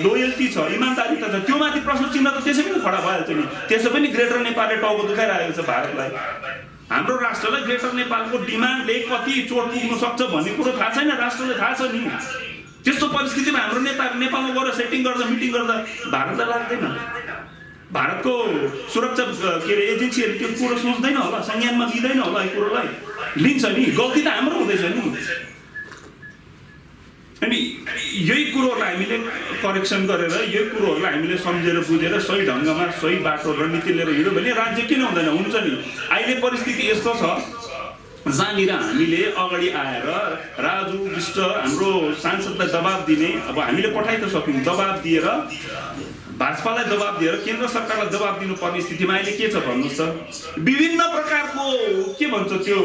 लोयल्टी छ, इमान्दारिता छ, त्यो माथि प्रश्न चिन्ह त त्यसै पनि खडा भइहाल्छ नि। त्यसै पनि ग्रेटर नेपालले टाउको दुखाइरहेको छ भारतलाई। हाम्रो राष्ट्रलाई ग्रेटर नेपालको डिमान्डले कति चोट पुग्न सक्छ भन्ने कुरो थाहा छैन, राष्ट्रलाई थाहा छ नि। त्यस्तो परिस्थितिमा हाम्रो नेताहरू नेपालमा गएर सेटिङ गर्दा, मिटिङ गर्दा भारतलाई लाग्दैन। भारतको सुरक्षा के अरे एजेन्सीहरूले त्यो कुरो सोच्दैन होला, संज्ञानमा लिँदैन होला, यो कुरोलाई लिन्छ नि। गल्ती त हाम्रो हुँदैछ नि। अनि यही कुरोहरूलाई हामीले करेक्सन गरेर, यही कुरोहरूलाई हामीले सम्झेर बुझेर सही ढङ्गमा सही बाटो रणनीति लिएर हिँड्यो भने राज्य किन हुँदैन? हुन्छ नि। अहिले परिस्थिति यस्तो छ जहाँनिर हामीले अगाडि आएर राजु विष्ट हाम्रो सांसदलाई दबाब दिने, अब हामीले पठाइ त सक्यौँ, दबाब दिएर भाजपालाई दबाब दिएर केन्द्र सरकारलाई दबाब दिनुपर्ने स्थितिमा अहिले के छ भन्नुहोस् त। विभिन्न प्रकारको के भन्छ त्यो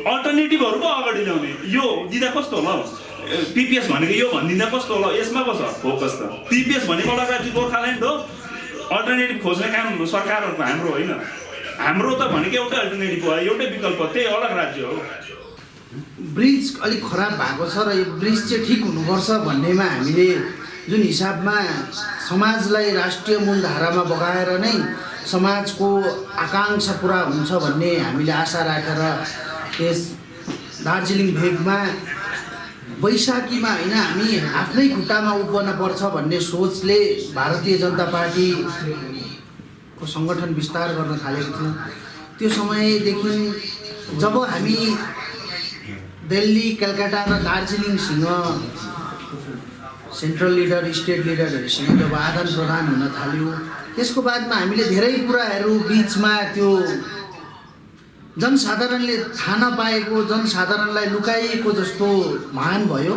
अल्टरनेटिभहरू पो अगाडि ल्याउने। यो दिँदा कस्तो होला, पिपिएस भनेको यो भनिदिँदा कस्तो होला, यसमा पो छ फोकस त। पिपिएस भनेको अलग राज्य गोर्खाल्यान्ड हो, अल्टरनेटिभ खोज्ने काम सरकारहरूको हाम्रो होइन। हाम्रो त भनेको एउटै अल्टरनेटिभ हो, एउटै विकल्प, त्यही अलग राज्य हो। ब्रिज अलिक खराब भएको छ र यो ब्रिज चाहिँ ठिक हुनुपर्छ भन्नेमा हामीले जुन हिसाबमा समाजलाई राष्ट्रिय मूलधारामा बगाएर नै समाजको आकाङ्क्षा पुरा हुन्छ भन्ने हामीले आशा राखेर यस दार्जिलिङ भेगमा वैशाखीमा होइन हामी आफ्नै खुट्टामा उभिन पर्छ भन्ने सोचले भारतीय जनता पार्टीको सङ्गठन विस्तार गर्न थालेको थियो। त्यो समयदेखि जब हामी दिल्ली, कलकत्ता र दार्जिलिङसँग सेन्ट्रल लिडर, स्टेट लिडरहरूसँग जब आदान प्रदान हुन थाल्यो, त्यसको बादमा हामीले धेरै कुराहरू बिचमा त्यो जनसाधारणले थाहा नपाएको, जनसाधारणलाई लुकाइएको जस्तो भान भयो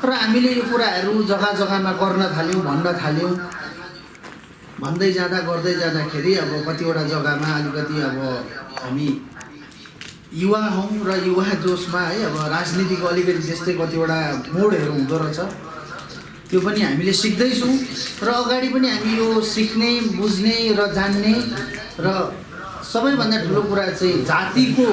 र हामीले यो कुराहरू जग्गा जग्गामा गर्न थाल्यौँ, भन्न थाल्यौँ। भन्दै जाँदा गर्दै जाँदाखेरि अब कतिवटा जग्गामा अलिकति अब हामी युवा हौँ र युवा जोसमा है अब राजनीतिको अलिकति त्यस्तै कतिवटा मोडहरू हुँदो रहेछ। त्यो पनि हामीले सिक्दैछौँ र अगाडि पनि हामी यो सिक्ने, बुझ्ने र जान्ने। र सबैभन्दा ठुलो कुरा चाहिँ जातिको,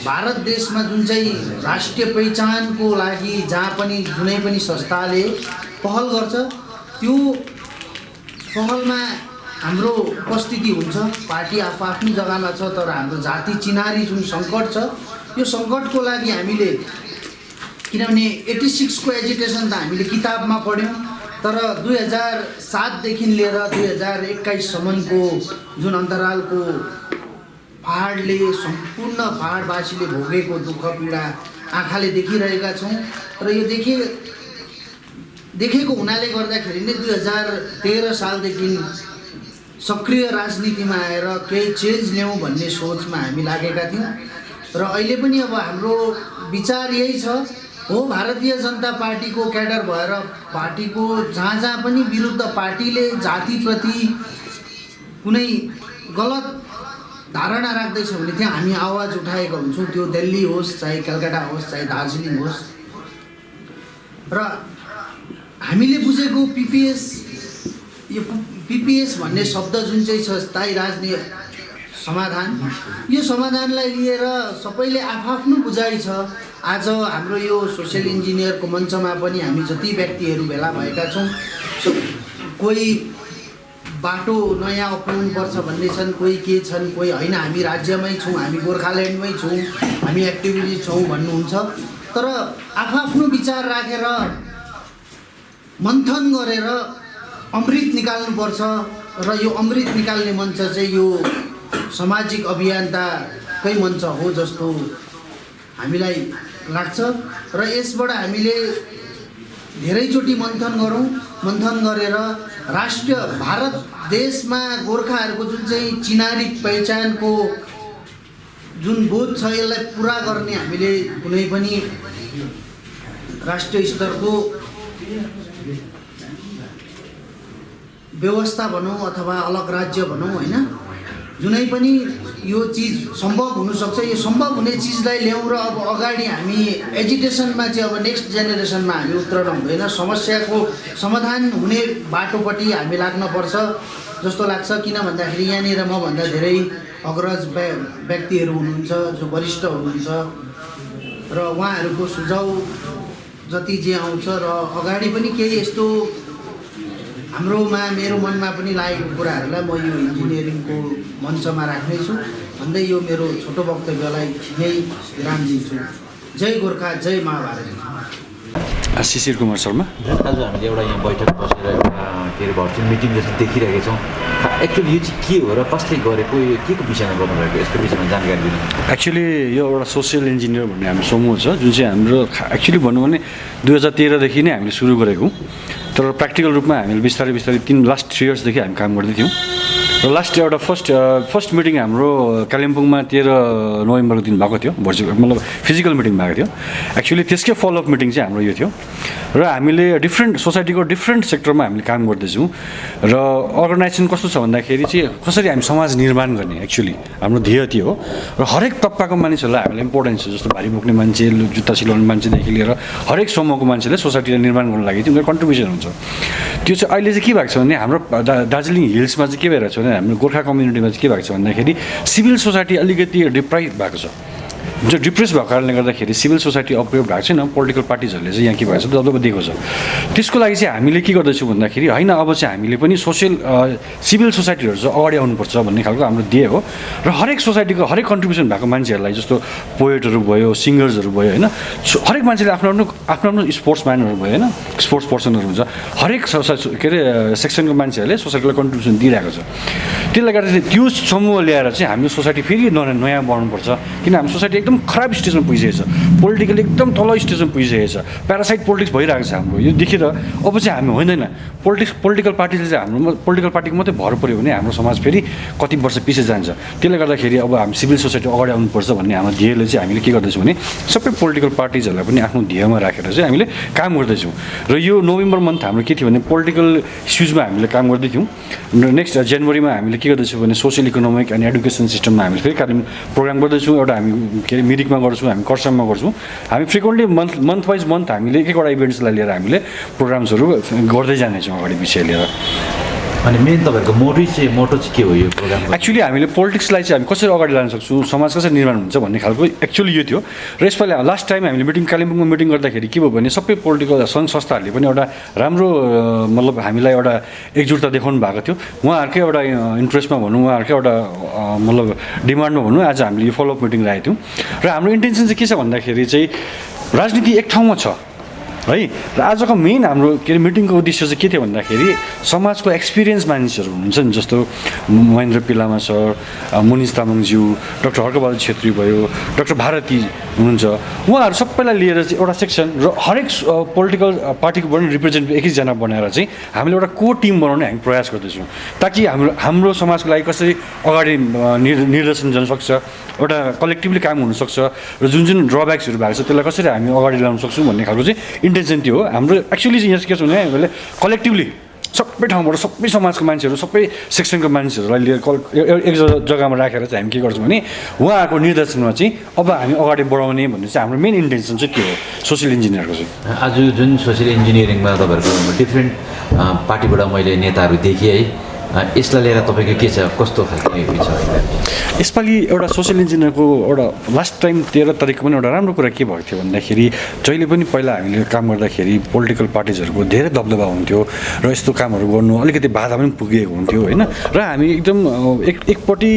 भारत देशमा जुन चाहिँ राष्ट्रिय पहिचानको लागि जहाँ पनि जुनै पनि संस्थाले पहल गर्छ, त्यो पहलमा हाम्रो उपस्थिति हुन्छ। पार्टी आफ्नो जग्गामा छ, तर हाम्रो जाति चिनारी जुन सङ्कट छ, यो सङ्कटको लागि हामीले, किनभने 86 को एजिटेसन त हामीले किताबमा पढ्यौँ, तर 2007देखि लिएर 2021सम्मको जुन अन्तरालको पहाडले, सम्पूर्ण पहाडवासीले भोगेको दुःख पीडा आँखाले देखिरहेका छौँ। र यो देखेको हुनाले गर्दाखेरि नै 2013 सालदेखि सक्रिय राजनीतिमा आएर केही चेन्ज ल्याउँ भन्ने सोचमा हामी लागेका थियौँ। र अहिले पनि अब हाम्रो विचार यही छ, हो भारतीय जनता पार्टीको क्याडर भएर पार्टीको जहाँ पनि विरुद्ध पार्टीले जातिप्रति कुनै गलत धारणा राख्दैछ भने त्यहाँ हामी आवाज उठाएका हुन्छौँ। त्यो दिल्ली होस्, चाहे कलकत्ता होस्, चाहे दार्जिलिङ होस्। र हामीले बुझेको पिपिएस भन्ने शब्द जुन चाहिँ छ, स्थायी राजनीति समाधान, यो समाधानलाई लिएर सबैले आफ्नो बुझाइ छ। आज हाम्रो यो सोसियल इन्जिनियरको मञ्चमा पनि हामी जति व्यक्तिहरू भेला भएका छौँ, कोही बाटो नयाँ अपनाउनुपर्छ भन्ने छन्, कोही के छन्, कोही होइन हामी राज्यमै छौँ, हामी गोर्खाल्यान्डमै छौँ, हामी एक्टिभिस्ट छौँ भन्नुहुन्छ। तर आफ्नो विचार राखेर मन्थन गरेर अमृत निकाल्नुपर्छ र यो अमृत निकाल्ने मञ्च चाहिँ यो सामाजिक अभियन्ताकै मञ्च हो जस्तो हामीलाई लाग्छ र यसबाट हामीले धेरैचोटि मन्थन गरेर राष्ट्रिय भारत देशमा गोर्खाहरूको जुन चाहिँ चिनारी पहिचानको जुन बोध छ यसलाई पुरा गर्ने हामीले कुनै पनि राष्ट्रिय स्तरको व्यवस्था भनौँ अथवा अलग राज्य भनौँ होइन, जुनै पनि यो चिज सम्भव हुनसक्छ। यो सम्भव हुने चिजलाई ल्याउँ र अब अगाडि हामी एजुकेसनमा चाहिँ अब नेक्स्ट जेनेरेसनमा हामी उत्रन हुँदैन, समस्याको समाधान हुने बाटोपट्टि हामी लाग्नुपर्छ जस्तो लाग्छ। किन भन्दाखेरि यहाँनिर मभन्दा धेरै अग्रज व्यक्तिहरू हुनुहुन्छ जो वरिष्ठ हुनुहुन्छ र उहाँहरूको सुझाउ जति जे आउँछ र अगाडि पनि केही यस्तो मेरो मनमा पनि लागेको कुराहरूलाई म यो इन्जिनियरिङको मञ्चमा राख्नेछु भन्दै यो मेरो छोटो वक्तव्यलाई यही विराम दिन्छु। जय गोर्खा, जय महाभारत। शिशिर कुमार शर्मा। आज हामीले एउटा यहाँ बैठक बसेर एउटा के अरे भर्चुअल मिटिङ जस्तो देखिरहेका छौँ। एक्चुअली यो चाहिँ के हो र कसले गरेको, यो के को विषयमा गर्नुभएको, यसको विषयमा जानकारी दिनु। एक्चुअली यो एउटा सोसियल इन्जिनियर भन्ने हाम्रो समूह छ जुन चाहिँ हाम्रो एक्चुअली भनौँ भने 2013 देखि नै हामीले सुरु गरेको, तर प्र्याक्टिकल रूपमा हामीले बिस्तारै लास्ट 3 इयर्सदेखि हामी काम गर्दै थियौँ। र लास्ट एउटा फर्स्ट मिटिङ हाम्रो कालिम्पोङमा 13 नोभेम्बरको दिन भएको थियो, भर्चुअल मतलब फिजिकल मिटिङ भएको थियो। एक्चुअली त्यसकै फलोअप मिटिङ चाहिँ हाम्रो यो थियो र हामीले डिफ्रेन्ट सोसाइटीको डिफ्रेन्ट सेक्टरमा हामीले काम गर्दैछौँ र अर्गनाइजेसन कस्तो छ भन्दाखेरि चाहिँ कसरी हामी समाज निर्माण गर्ने एक्चुअली हाम्रो ध्येय त्यो हो। र हरेक तबकाको मानिसहरूलाई हामीलाई इम्पोर्टेन्स छ, जस्तो भारी बोक्ने मान्छे, जुत्ता सिलाउने मान्छेदेखि लिएर हरेक समूहको मान्छेले सोसाइटीलाई निर्माण गर्नु लागि चाहिँ उनीहरू कन्ट्रिब्युसन हुन्छ। त्यो चाहिँ अहिले चाहिँ के भएको छ भने हाम्रो दार्जिलिङ हिल्समा चाहिँ के भइरहेको छ भने हाम्रो गोर्खा कम्युनिटीमा चाहिँ के भएको छ भन्दाखेरि सिभिल सोसाइटी अलिकति डिप्राइभ भएको छ। जो डिप्रेस भएको कारणले गर्दाखेरि सिभिल सोसाइटी अपग्रेड भएको छैन, पोलिटिकल पार्टिजहरूले चाहिँ यहाँ के भएको छ दबदबा दिएको छ। त्यसको लागि चाहिँ हामीले के गर्दैछौँ भन्दाखेरि होइन अब चाहिँ हामीले पनि सिभिल सोसाइटीहरू चाहिँ अगाडि आउनुपर्छ भन्ने खालको हाम्रो ध्येय हो। र हरेक सोसाइटीको हरेक कन्ट्रिब्युसन भएको मान्छेहरूलाई जस्तो पोएटहरू भयो, सिङ्गर्सहरू भयो होइन, हरेक मान्छेले आफ्नो स्पोर्ट्स म्यानहरू भयो होइन, स्पोर्ट्स पर्सनहरू हुन्छ, हरेक के अरे सेक्सनको मान्छेहरूले सोसाइटीलाई कन्ट्रिब्युसन दिइरहेको छ। त्यसले गर्दा त्यो समूह ल्याएर चाहिँ हाम्रो सोसाइटी फेरि नयाँ बढ्नुपर्छ। किन हाम्रो सोसाइटी एकदम खराब स्टेजमा पुगिसकेको छ, पोलिटिकली एकदम तल स्टेजमा पुगिसकेको छ, प्यारासाइट पोलिटिक्स भइरहेको छ हाम्रो। यो देखेर अब चाहिँ हामी होइन पोलिटिकल पार्टीले चाहिँ हाम्रो पोलिटिकल पार्टीको मात्रै भर पऱ्यो भने हाम्रो समाज फेरि कति वर्ष पछि जान्छ। त्यसले गर्दाखेरि अब हामी सिभिल सोसाइटी अगाडि आउनुपर्छ भन्ने हाम्रो ध्येयले चाहिँ हामीले के गर्दैछौँ भने सबै पोलिटिकल पार्टिजहरूलाई पनि आफ्नो ध्येयमा राखेर चाहिँ हामीले काम गर्दैछौँ। र यो नोभेम्बर मन्थ हाम्रो के थियो भने पोलिटिकल इस्युजमा हामीले काम गर्दै थियौँ। नेक्स्ट जनवरीमा हामीले के गर्दैछौँ भने सोसियल इकोनोमिक एन्ड एडुकेसन सिस्टममा हामीले फेरि कार्यक्रम प्रोग्राम गर्दैछौँ। एउटा हामी के अरे मिरिकमा गर्छौँ, हामी खरसाङमा गर्छौँ। हामी फ्रिक्वेन्टली मन्थ वाइज हामीले एक एकवटा इभेन्ट्सलाई लिएर हामीले प्रोग्राम्सहरू गर्दै जानेछौँ अगाडि विषय लिएर। अनि मेन तपाईँहरूको मोटो चाहिँ के हो यो प्रोग्राम? एक्चुअली हामीले पोलिटिक्सलाई चाहिँ हामी कसरी अगाडि लान सक्छौँ, समाज कसरी निर्माण हुन्छ भन्ने खालको एक्चुअली यो थियो। र यसपालि लास्ट टाइम हामीले कालिम्पोङमा मिटिङ गर्दाखेरि के भयो भने सबै पोलिटिकल सङ्घ संस्थाहरूले पनि एउटा राम्रो मतलब हामीलाई एउटा एकजुटता देखाउनु भएको थियो। उहाँहरूकै एउटा इन्ट्रेस्टमा भनौँ, उहाँहरूकै एउटा मतलब डिमान्डमा भनौँ, आज हामीले यो फलोअप मिटिङ राखेको थियौँ। र हाम्रो इन्टेन्सन चाहिँ के छ भन्दाखेरि चाहिँ राजनीति एक ठाउँमा छ है। र आजको मेन हाम्रो के अरे मिटिङको उद्देश्य चाहिँ के थियो भन्दाखेरि समाजको एक्सपिरियन्स मानिसहरू हुनुहुन्छ नि, जस्तो महेन्द्र पिलामा सर, मुनिस तामाङज्यू, डाक्टर हर्कबहादुर छेत्री भयो, डाक्टर भारती हुनुहुन्छ, उहाँहरू सबैलाई लिएर चाहिँ एउटा सेक्सन र हरेक पोलिटिकल पार्टीको पनि रिप्रेजेन्टेटिभ एकैजना बनाएर चाहिँ हामीले एउटा को टिम बनाउने हामी प्रयास गर्दैछौँ, ताकि हाम्रो समाजको लागि कसरी अगाडि निर्देशन जान सक्छ, एउटा कलेक्टिभली काम हुनसक्छ र जुन ड्रब्याक्सहरू भएको छ त्यसलाई कसरी हामी अगाडि ल्याउन सक्छौँ भन्ने खालको चाहिँ इन्टेन्सन त्यो हो हाम्रो। एक्चुअली चाहिँ यहाँ के छ भने हामीले कलेक्टिभली सबै ठाउँबाट सबै समाजको मान्छेहरू, सबै सेक्सनको मान्छेहरूलाई लिएर एक जग्गामा राखेर चाहिँ हामी के गर्छौँ भने उहाँहरूको निर्देशनमा चाहिँ अब हामी अगाडि बढाउने भन्ने चाहिँ हाम्रो मेन इन्टेन्सन चाहिँ त्यो हो सोसियल इन्जिनियरको चाहिँ। आज जुन सोसियल इन्जिनियरिङमा तपाईँहरूको डिफ्रेन्ट पार्टीबाट मैले नेताहरू देखेँ है, यसलाई लिएर तपाईँको के छ, कस्तो खालको छ? यसपालि एउटा सोसियल इन्जिनियरको एउटा लास्ट टाइम 13 तारिकको पनि एउटा राम्रो कुरा के भएको थियो भन्दाखेरि जहिले पनि पहिला हामीले काम गर्दाखेरि पोलिटिकल पार्टिजहरूको धेरै दबदबा हुन्थ्यो र यस्तो कामहरू गर्नु अलिकति बाधा पनि पुगेको हुन्थ्यो होइन। र हामी एकदम एकपट्टि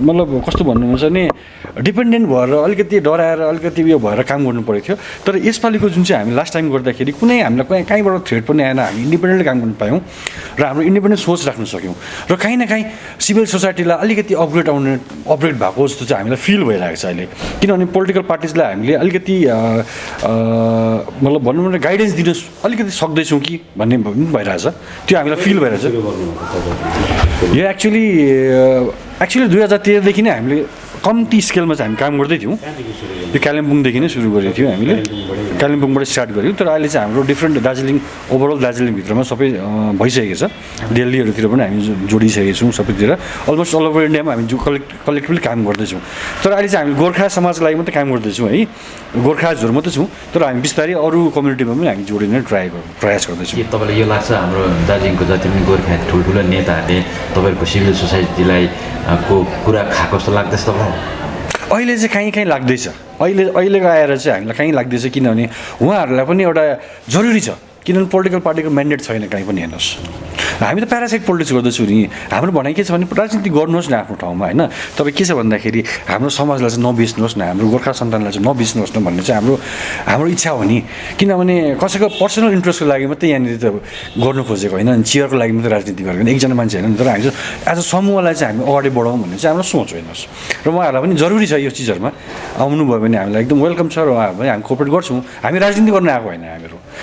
मतलब कस्तो भन्नुहुन्छ भने डिपेन्डेन्ट भएर अलिकति डराएर अलिकति उयो भएर काम गर्नु परेको थियो। तर यसपालिको जुन चाहिँ हामी लास्ट टाइम गर्दाखेरि कुनै हामीलाई कहीँबाट थ्रेट पनि आएन, हामी इन्डिपेन्डेन्टली काम गर्नु पायौँ र हाम्रो इन्डिपेन्डेन्ट सोच राख्न सक्यौँ र काहीँ न काहीँ सिभिल सोसाइटीलाई अलिकति अपग्रेड भएको जस्तो चाहिँ हामीलाई फिल भइरहेको छ अहिले। किनभने पोलिटिकल पार्टिजलाई हामीले अलिकति मतलब भनौँ न गाइडेन्स दिन अलिकति सक्दैछौँ कि भन्ने भइरहेछ, त्यो हामीलाई फिल भइरहेछ। यो एक्चुअली 2013देखि नै हामीले कम्ती स्केलमा चाहिँ हामी काम गर्दै थियौँ। यो कालिम्पोङदेखि नै सुरु गरेको थियौँ हामीले, कालिम्पोङबाट स्टार्ट गऱ्यौँ। तर अहिले चाहिँ हाम्रो डिफ्रेन्ट दार्जिलिङ ओभरअल दार्जिलिङभित्रमा सबै भइसकेको छ। दिल्लीहरूतिर पनि हामी जोडिसकेका छौँ सबैतिर, अलमोस्ट अल ओभर इन्डियामा हामी कलेक्टिभली काम गर्दैछौँ। तर अहिले चाहिँ हामी गोर्खा समाजको लागि मात्रै काम गर्दैछौँ है, गोर्खाजहरू मात्रै छौँ। तर हामी बिस्तारै अरू कम्युनिटीमा पनि हामी जोडिने प्रयास गर्दैछौँ। के तपाईँलाई यो लाग्छ हाम्रो दार्जिलिङको जति पनि गोर्खा ठुल्ठुला नेताहरूले तपाईँहरूको सिभिल सोसाइटीलाई को कुरा खाएको जस्तो लाग्दैछ तपाईँलाई? अहिले चाहिँ कहीँ लाग्दैछ, अहिलेको आएर चाहिँ हामीलाई कहीँ लाग्दैछ। किनभने उहाँहरूलाई पनि एउटा जरुरी छ, किनभने पोलिटिकल पार्टीको म्यान्डेट छैन कहीँ पनि। हेर्नुहोस्, हामी त प्यारासाइट पोलिटिक्स गर्दैछौँ नि। हाम्रो भनाइ के छ भने राजनीति गर्नुहोस् न आफ्नो ठाउँमा होइन, तपाईँ के छ भन्दाखेरि हाम्रो समाजलाई चाहिँ नबिच्नुहोस् न, हाम्रो गोर्खा सन्तानलाई चाहिँ नबिच्नुहोस् न भन्ने चाहिँ हाम्रो इच्छा हो नि। किनभने कसैको पर्सनल इन्ट्रेस्टको लागि मात्रै यहाँनिर त गर्नु खोजेको होइन, चियरको लागि मात्रै राजनीति गरेको एकजना मान्छे होइन। तर हामी चाहिँ एज अ समूहलाई चाहिँ हामी अगाडि बढाउँ भन्ने चाहिँ हाम्रो सोच हो। हेर्नुहोस्, र उहाँहरूलाई पनि जरुरी छ यो चिजहरूमा आउनुभयो भने हामीलाई एकदम वेलकम छ र उहाँहरू पनि हामी कोअपरेट गर्छौँ। हामी राजनीति गर्न आएको होइन,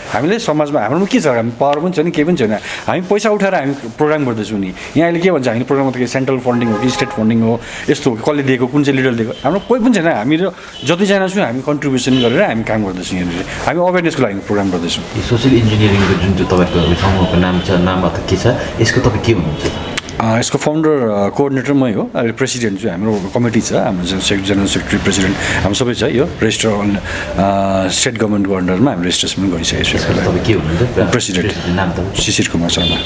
हामीले समाजमा हाम्रोमा के छ, हामी पावर पनि छैन, केही पनि छैन। हामी पैसा उठाएर हामी प्रोग्राम गर्दैछौँ नि। यहाँ अहिले के भन्छ, हामीले प्रोग्राममा त सेन्ट्रल फन्डिङ हो कि स्टेट फन्डिङ हो, यस्तो हो कसले दिएको, कुन चाहिँ लिडर दिएको, हाम्रो कोही पनि छैन। हामीहरू जतिजना छौँ हामी कन्ट्रिब्युसन गरेर हामी काम गर्दैछौँ। यहाँनिर हामी अवेरनेसको लागि प्रोग्राम गर्दैछौँ। यो सोसियल इन्जिनियरिङको जुन चाहिँ तपाईँको समूहको नाम अथवा के छ, यसको तपाईँ के भन्नुहुन्छ? यसको फाउन्डर कोअर्डिनेटर मै हो। अहिले प्रेसिडेन्ट चाहिँ हाम्रो कमिटी छ, हाम्रो जनरल सेक्रेटरी प्रेसिडेन्ट हाम्रो सबै छ। यो रेजिस्टर स्टेट गभर्मेन्टको अन्डरमा हामी रेजिस्ट्रेसन पनि गरिसकेको छौँ। तपाईँ के हुनुहुन्छ? प्रेसिडेन्ट नाम त शिशिर कुमार शर्मा।